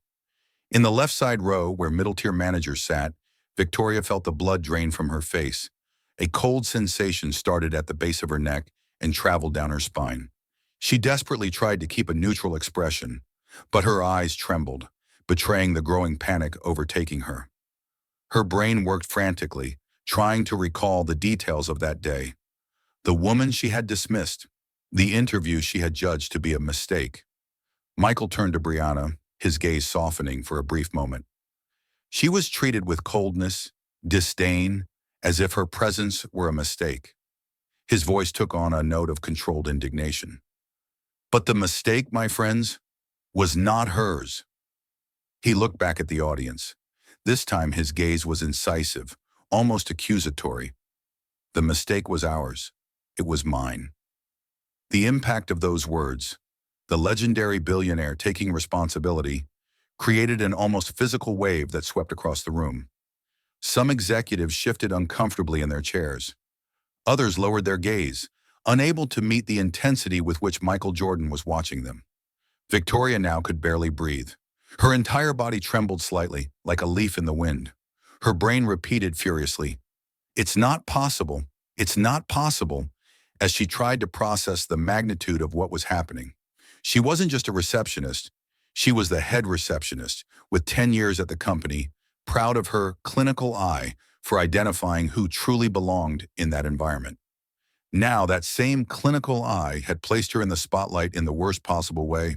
In the left side row, where middle-tier managers sat, Victoria felt the blood drain from her face. A cold sensation started at the base of her neck and traveled down her spine. She desperately tried to keep a neutral expression, but her eyes trembled, betraying the growing panic overtaking her. Her brain worked frantically, trying to recall the details of that day. The woman she had dismissed, the interview she had judged to be a mistake. Michael turned to Brianna, his gaze softening for a brief moment. She was treated with coldness, disdain, as if her presence were a mistake. His voice took on a note of controlled indignation. But the mistake, my friends, was not hers. He looked back at the audience. This time his gaze was incisive, almost accusatory. The mistake was ours. It was mine. The impact of those words, the legendary billionaire taking responsibility, created an almost physical wave that swept across the room. Some executives shifted uncomfortably in their chairs. Others lowered their gaze, unable to meet the intensity with which Michael Jordan was watching them. Victoria now could barely breathe. Her entire body trembled slightly, like a leaf in the wind. Her brain repeated furiously, "It's not possible. It's not possible," as she tried to process the magnitude of what was happening. She wasn't just a receptionist. She was the head receptionist, with 10 years at the company, proud of her clinical eye for identifying who truly belonged in that environment. Now, that same clinical eye had placed her in the spotlight in the worst possible way.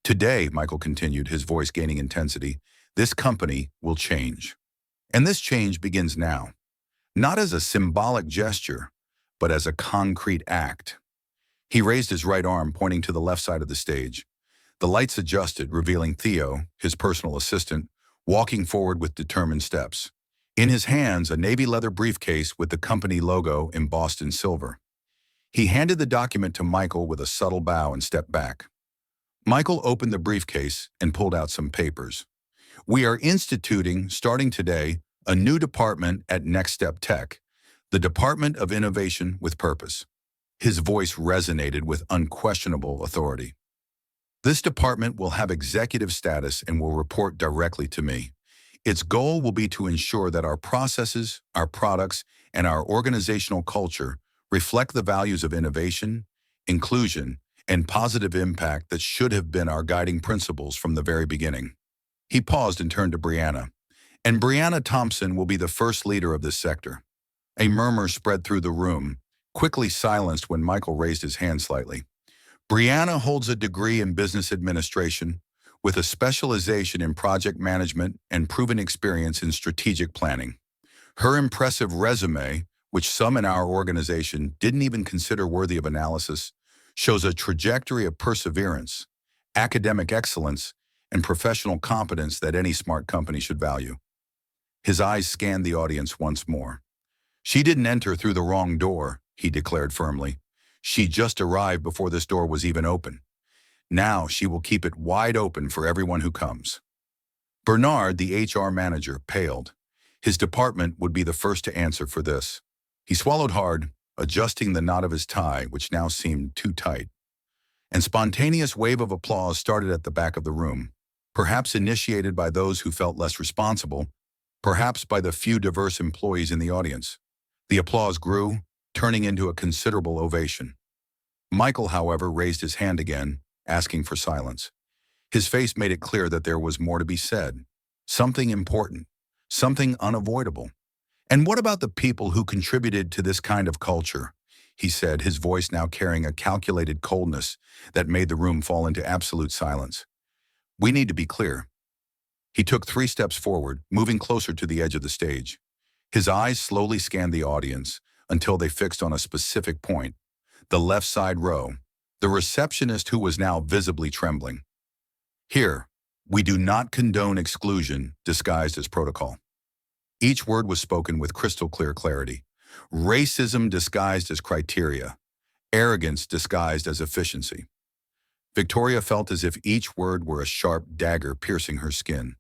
"Today," Michael continued, his voice gaining intensity, "this company will change. And this change begins now. Not as a symbolic gesture, but as a concrete act." He raised his right arm, pointing to the left side of the stage. The lights adjusted, revealing Theo, his personal assistant, walking forward with determined steps. In his hands, a navy leather briefcase with the company logo embossed in silver. He handed the document to Michael with a subtle bow and stepped back. Michael opened the briefcase and pulled out some papers. "We are instituting, starting today, a new department at Next Step Tech, the Department of Innovation with Purpose." His voice resonated with unquestionable authority. "This department will have executive status and will report directly to me. Its goal will be to ensure that our processes, our products, and our organizational culture reflect the values of innovation, inclusion, and positive impact that should have been our guiding principles from the very beginning." He paused and turned to Brianna. "And Brianna Thompson will be the first leader of this sector." A murmur spread through the room, quickly silenced when Michael raised his hand slightly. "Brianna holds a degree in business administration with a specialization in project management and proven experience in strategic planning. Her impressive resume, which some in our organization didn't even consider worthy of analysis, shows a trajectory of perseverance, academic excellence, and professional competence that any smart company should value." His eyes scanned the audience once more. "She didn't enter through the wrong door," he declared firmly. "She just arrived before this door was even open. Now she will keep it wide open for everyone who comes." Bernard, the HR manager, paled. His department would be the first to answer for this. He swallowed hard, adjusting the knot of his tie, which now seemed too tight. And spontaneous wave of applause started at the back of the room, perhaps initiated by those who felt less responsible, perhaps by the few diverse employees in the audience. The applause grew, turning into a considerable ovation. Michael, however, raised his hand again, asking for silence. His face made it clear that there was more to be said. Something important, something unavoidable. "And what about the people who contributed to this kind of culture?" he said, his voice now carrying a calculated coldness that made the room fall into absolute silence. "We need to be clear." He took 3 steps forward, moving closer to the edge of the stage. His eyes slowly scanned the audience until they fixed on a specific point, the left side row, the receptionist who was now visibly trembling. "Here, we do not condone exclusion disguised as protocol." Each word was spoken with crystal clear clarity. "Racism disguised as criteria. arrogance disguised as efficiency. Victoria felt as if each word were a sharp dagger piercing her skin.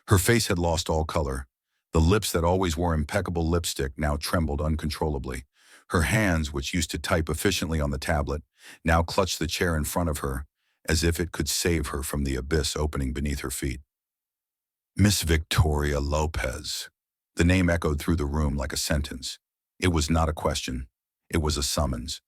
Her face had lost all color. The lips that always wore impeccable lipstick now trembled uncontrollably. Her hands, which used to type efficiently on the tablet, now clutched the chair in front of her, as if it could save her from the abyss opening beneath her feet. Miss Victoria Lopez. The name echoed through the room like a sentence. It was not a question. It was a summons.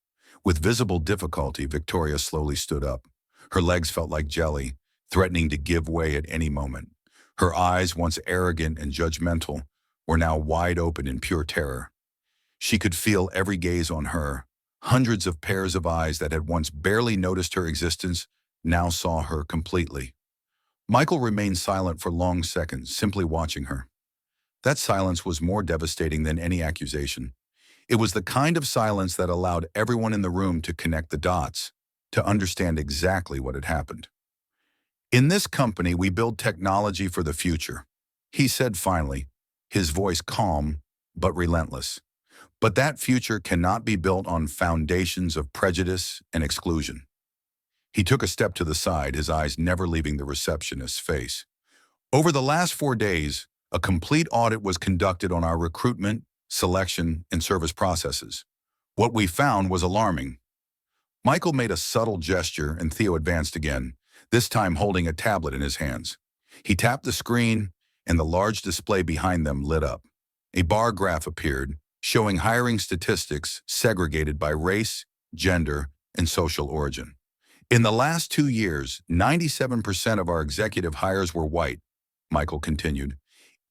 With visible difficulty, Victoria slowly stood up. Her legs felt like jelly, threatening to give way at any moment. Her eyes, once arrogant and judgmental, were now wide open in pure terror. She could feel every gaze on her. Hundreds of pairs of eyes that had once barely noticed her existence now saw her completely. Michael remained silent for long seconds, simply watching her. That silence was more devastating than any accusation. It was the kind of silence that allowed everyone in the room to connect the dots, to understand exactly what had happened. In this company, we build technology for the future, he said finally, his voice calm but relentless. But that future cannot be built on foundations of prejudice and exclusion. He took a step to the side, his eyes never leaving the receptionist's face. Over the last 4 days, a complete audit was conducted on our recruitment, selection, and service processes. What we found was alarming. Michael made a subtle gesture and Theo advanced again, this time holding a tablet in his hands. He tapped the screen and the large display behind them lit up. A bar graph appeared, showing hiring statistics segregated by race, gender, and social origin. In the last 2 years, 97% of our executive hires were white, Michael continued,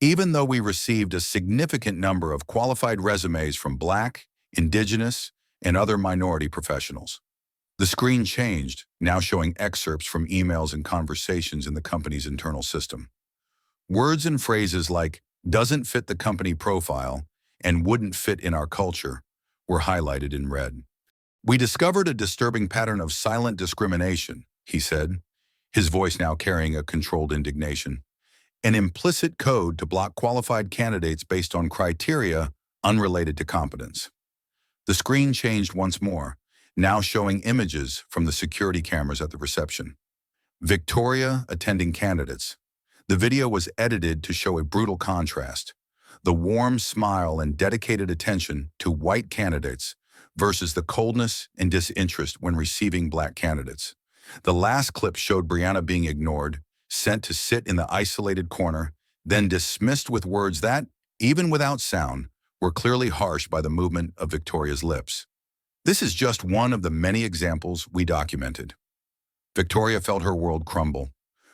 even though we received a significant number of qualified resumes from Black, Indigenous, and other minority professionals. The screen changed, now showing excerpts from emails and conversations in the company's internal system. Words and phrases like "doesn't fit the company profile" and "wouldn't fit in our culture" were highlighted in red. We discovered a disturbing pattern of silent discrimination, he said, his voice now carrying a controlled indignation. An implicit code to block qualified candidates based on criteria unrelated to competence. The screen changed once more, now showing images from the security cameras at the reception. Victoria attending candidates. The video was edited to show a brutal contrast. The warm smile and dedicated attention to white candidates versus the coldness and disinterest when receiving Black candidates. The last clip showed Brianna being ignored, sent to sit in the isolated corner, then dismissed with words that, even without sound, were clearly harsh by the movement of Victoria's lips. This is just one of the many examples we documented. Victoria felt her world crumble.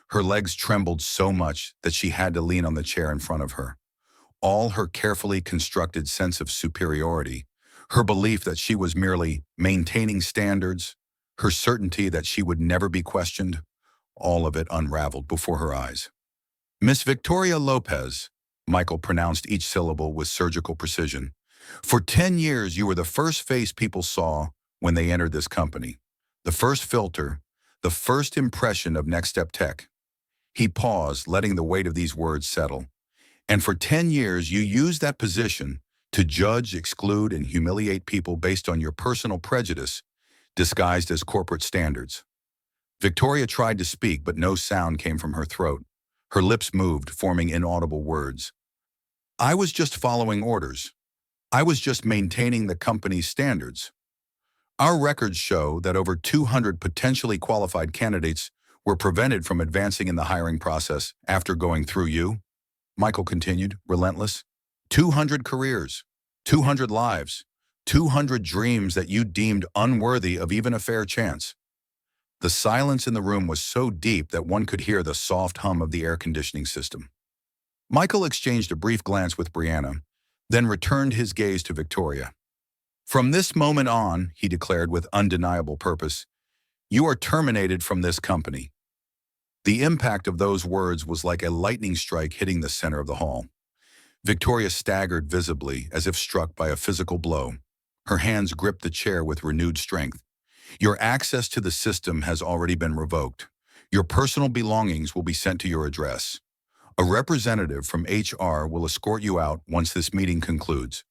Her legs trembled so much that she had to lean on the chair in front of her. All her carefully constructed sense of superiority, her belief that she was merely maintaining standards, her certainty that she would never be questioned, all of it unraveled before her eyes. Miss Victoria Lopez, Michael pronounced each syllable with surgical precision. For 10 years, you were the first face people saw when they entered this company. The first filter, the first impression of Next Step Tech. He paused, letting the weight of these words settle. And for 10 years, you used that position to judge, exclude, and humiliate people based on your personal prejudice, disguised as corporate standards. Victoria tried to speak, but no sound came from her throat. Her lips moved, forming inaudible words. I was just following orders. I was just maintaining the company's standards. Our records show that over 200 potentially qualified candidates were prevented from advancing in the hiring process after going through you, Michael continued, relentless. 200 careers, 200 lives, 200 dreams that you deemed unworthy of even a fair chance. The silence in the room was so deep that one could hear the soft hum of the air conditioning system. Michael exchanged a brief glance with Brianna, then returned his gaze to Victoria. From this moment on, he declared with undeniable purpose, you are terminated from this company. The impact of those words was like a lightning strike hitting the center of the hall. Victoria staggered visibly, as if struck by a physical blow. Her hands gripped the chair with renewed strength. Your access to the system has already been revoked. Your personal belongings will be sent to your address. A representative from HR will escort you out once this meeting concludes.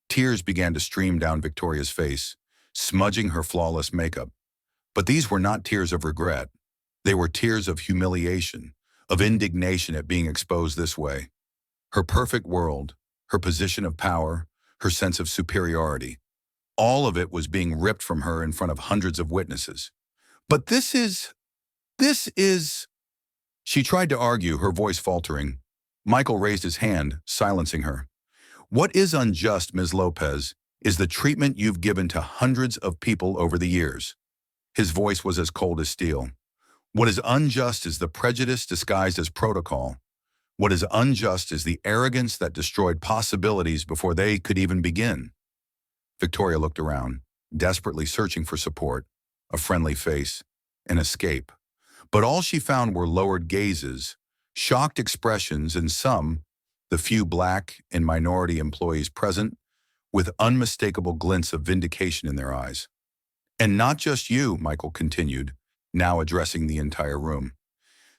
Tears began to stream down Victoria's face, smudging her flawless makeup. But these were not tears of regret. They were tears of humiliation, of indignation at being exposed this way. Her perfect world, her position of power, her sense of superiority, all of it was being ripped from her in front of hundreds of witnesses. But this is, she tried to argue, her voice faltering. Michael raised his hand, silencing her. What is unjust, Ms. Lopez, is the treatment you've given to hundreds of people over the years. His voice was as cold as steel. What is unjust is the prejudice disguised as protocol. What is unjust is the arrogance that destroyed possibilities before they could even begin. Victoria looked around, desperately searching for support, a friendly face, an escape. But all she found were lowered gazes, shocked expressions, and some, the few black and minority employees present, with unmistakable glints of vindication in their eyes. And not just you, Michael continued, now addressing the entire room.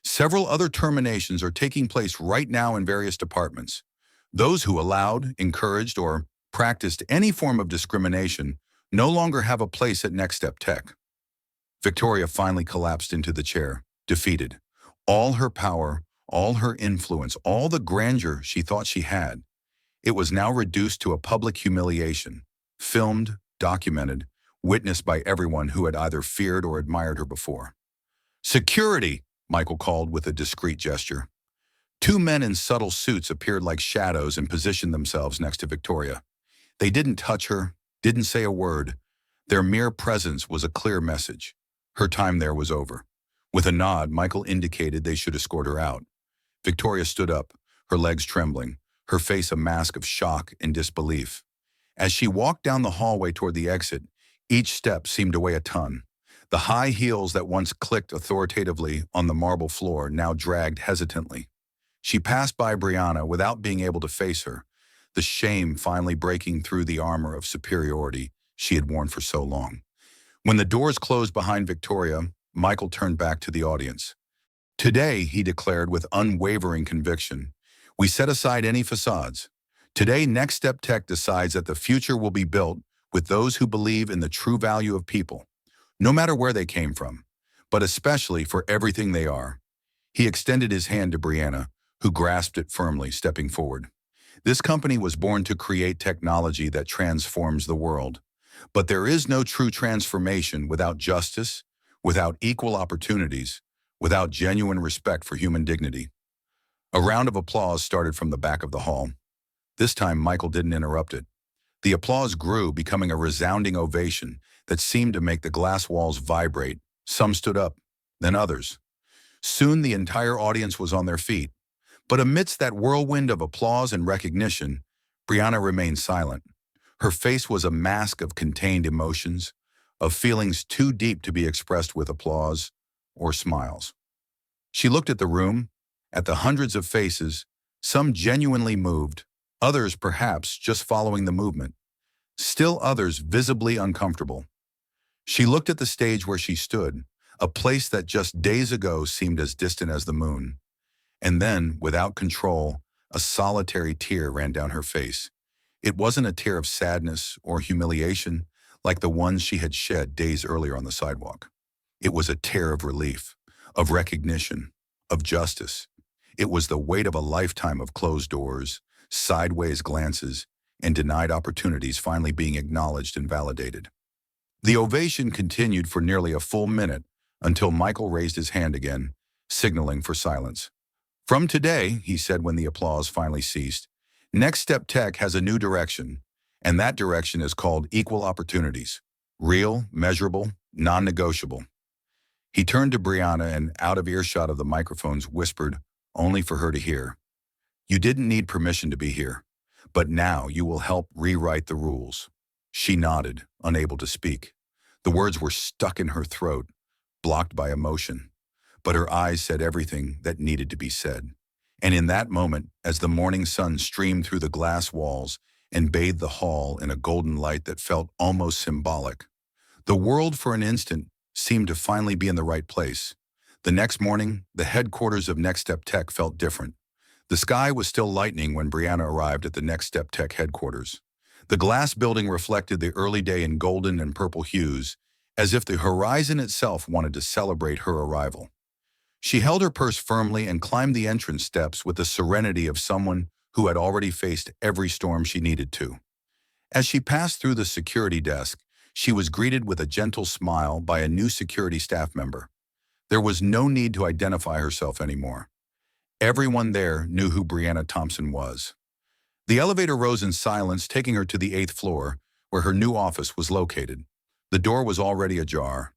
Several other terminations are taking place right now in various departments. Those who allowed, encouraged, or practiced any form of discrimination no longer have a place at Next Step Tech. Victoria finally collapsed into the chair, defeated. All her power, all her influence, all the grandeur she thought she had, it was now reduced to a public humiliation, filmed, documented, witnessed by everyone who had either feared or admired her before. Security, Michael called with a discreet gesture. Two men in subtle suits appeared like shadows and positioned themselves next to Victoria. They didn't touch her, didn't say a word. Their mere presence was a clear message. Her time there was over. With a nod, Michael indicated they should escort her out. Victoria stood up, her legs trembling, her face a mask of shock and disbelief. As she walked down the hallway toward the exit, each step seemed to weigh a ton. The high heels that once clicked authoritatively on the marble floor now dragged hesitantly. She passed by Brianna without being able to face her, the shame finally breaking through the armor of superiority she had worn for so long. When the doors closed behind Victoria, Michael turned back to the audience. Today, he declared with unwavering conviction, we set aside any facades. Today, Next Step Tech decides that the future will be built with those who believe in the true value of people, no matter where they came from, but especially for everything they are. He extended his hand to Brianna, who grasped it firmly, stepping forward. This company was born to create technology that transforms the world. But there is no true transformation without justice, without equal opportunities, without genuine respect for human dignity. A round of applause started from the back of the hall. This time, Michael didn't interrupt it. The applause grew, becoming a resounding ovation that seemed to make the glass walls vibrate. Some stood up, then others. Soon the entire audience was on their feet. But amidst that whirlwind of applause and recognition, Brianna remained silent. Her face was a mask of contained emotions, of feelings too deep to be expressed with applause or smiles. She looked at the room, at the hundreds of faces, some genuinely moved, others perhaps just following the movement, still others visibly uncomfortable. She looked at the stage where she stood, a place that just days ago seemed as distant as the moon. And then, without control, a solitary tear ran down her face. It wasn't a tear of sadness or humiliation like the ones she had shed days earlier on the sidewalk. It was a tear of relief, of recognition, of justice. It was the weight of a lifetime of closed doors, sideways glances, and denied opportunities finally being acknowledged and validated. The ovation continued for nearly a full minute until Michael raised his hand again, signaling for silence. From today, he said when the applause finally ceased, Next Step Tech has a new direction, and that direction is called equal opportunities. Real, measurable, non-negotiable. He turned to Brianna and, out of earshot of the microphones, whispered, only for her to hear. You didn't need permission to be here, but now you will help rewrite the rules. She nodded, unable to speak. The words were stuck in her throat, blocked by emotion, but her eyes said everything that needed to be said. And in that moment, as the morning sun streamed through the glass walls and bathed the hall in a golden light that felt almost symbolic, the world for an instant seemed to finally be in the right place. The next morning, the headquarters of Next Step Tech felt different. The sky was still lightening when Brianna arrived at the Next Step Tech headquarters. The glass building reflected the early day in golden and purple hues, as if the horizon itself wanted to celebrate her arrival. She held her purse firmly and climbed the entrance steps with the serenity of someone who had already faced every storm she needed to. As she passed through the security desk, she was greeted with a gentle smile by a new security staff member. There was no need to identify herself anymore. Everyone there knew who Brianna Thompson was. The elevator rose in silence, taking her to the 8th floor, where her new office was located. The door was already ajar.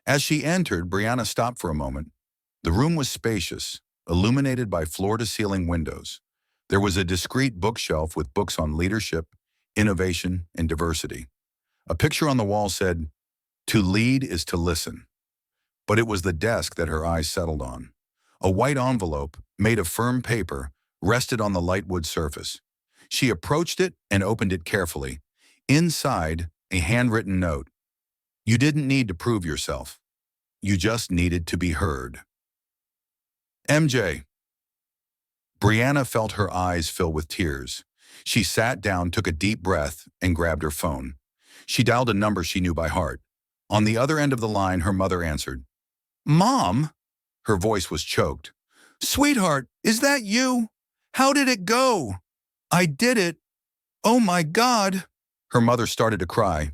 As she entered, Brianna stopped for a moment. The room was spacious, illuminated by floor-to-ceiling windows. There was a discreet bookshelf with books on leadership, innovation, and diversity. A picture on the wall said, "To lead is to listen." But it was the desk that her eyes settled on. A white envelope, made of firm paper, rested on the light wood surface. She approached it and opened it carefully. Inside, a handwritten note. "You didn't need to prove yourself. You just needed to be heard." MJ. Brianna felt her eyes fill with tears. She sat down, took a deep breath, and grabbed her phone. She dialed a number she knew by heart. On the other end of the line, her mother answered. "Mom?" Her voice was choked. "Sweetheart, is that you? How did it go?" "I did it. Oh my God." Her mother started to cry.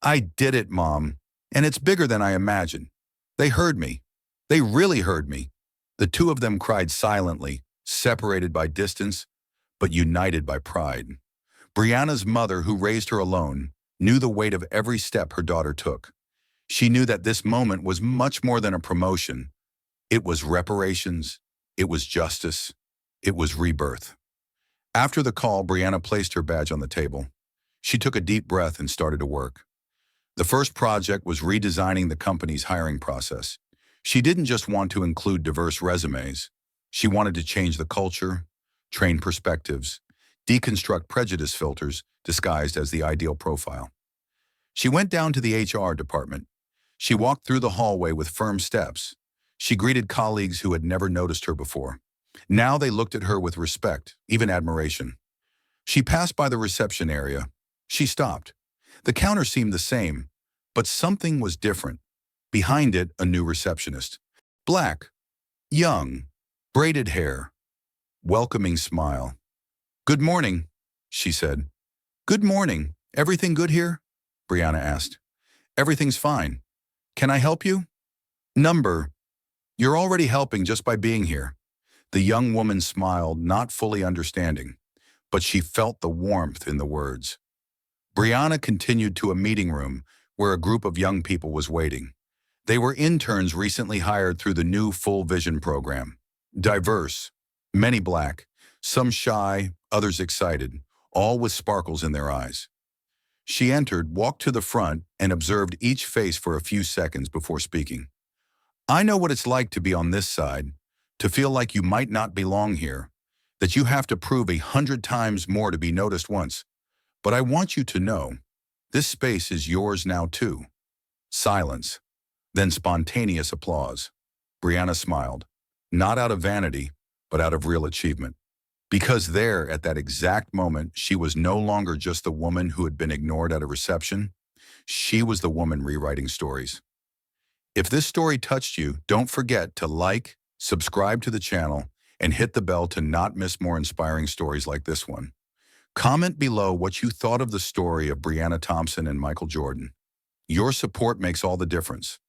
"I did it, Mom. And it's bigger than I imagined. They heard me. They really heard me." The two of them cried silently, separated by distance, but united by pride. Brianna's mother, who raised her alone, knew the weight of every step her daughter took. She knew that this moment was much more than a promotion. It was reparations. It was justice. It was rebirth. After the call, Brianna placed her badge on the table. She took a deep breath and started to work. The first project was redesigning the company's hiring process. She didn't just want to include diverse resumes. She wanted to change the culture, train perspectives, deconstruct prejudice filters disguised as the ideal profile. She went down to the HR department. She walked through the hallway with firm steps. She greeted colleagues who had never noticed her before. Now they looked at her with respect, even admiration. She passed by the reception area. She stopped. The counter seemed the same, but something was different. Behind it, a new receptionist. Black, young, braided hair, welcoming smile. "Good morning," she said. "Good morning. Everything good here?" Brianna asked. "Everything's fine. Can I help you?" "Number. You're already helping just by being here." The young woman smiled, not fully understanding, but she felt the warmth in the words. Brianna continued to a meeting room where a group of young people was waiting. They were interns recently hired through the new Full Vision program. Diverse, many Black, some shy, others excited, all with sparkles in their eyes. She entered, walked to the front, and observed each face for a few seconds before speaking. "I know what it's like to be on this side, to feel like you might not belong here, that you have to prove 100 times more to be noticed once. But I want you to know, this space is yours now too." Silence, then spontaneous applause. Brianna smiled, not out of vanity, but out of real achievement. Because there, at that exact moment, she was no longer just the woman who had been ignored at a reception. She was the woman rewriting stories. If this story touched you, don't forget to like, subscribe to the channel, and hit the bell to not miss more inspiring stories like this one. Comment below what you thought of the story of Brianna Thompson and Michael Jordan. Your support makes all the difference.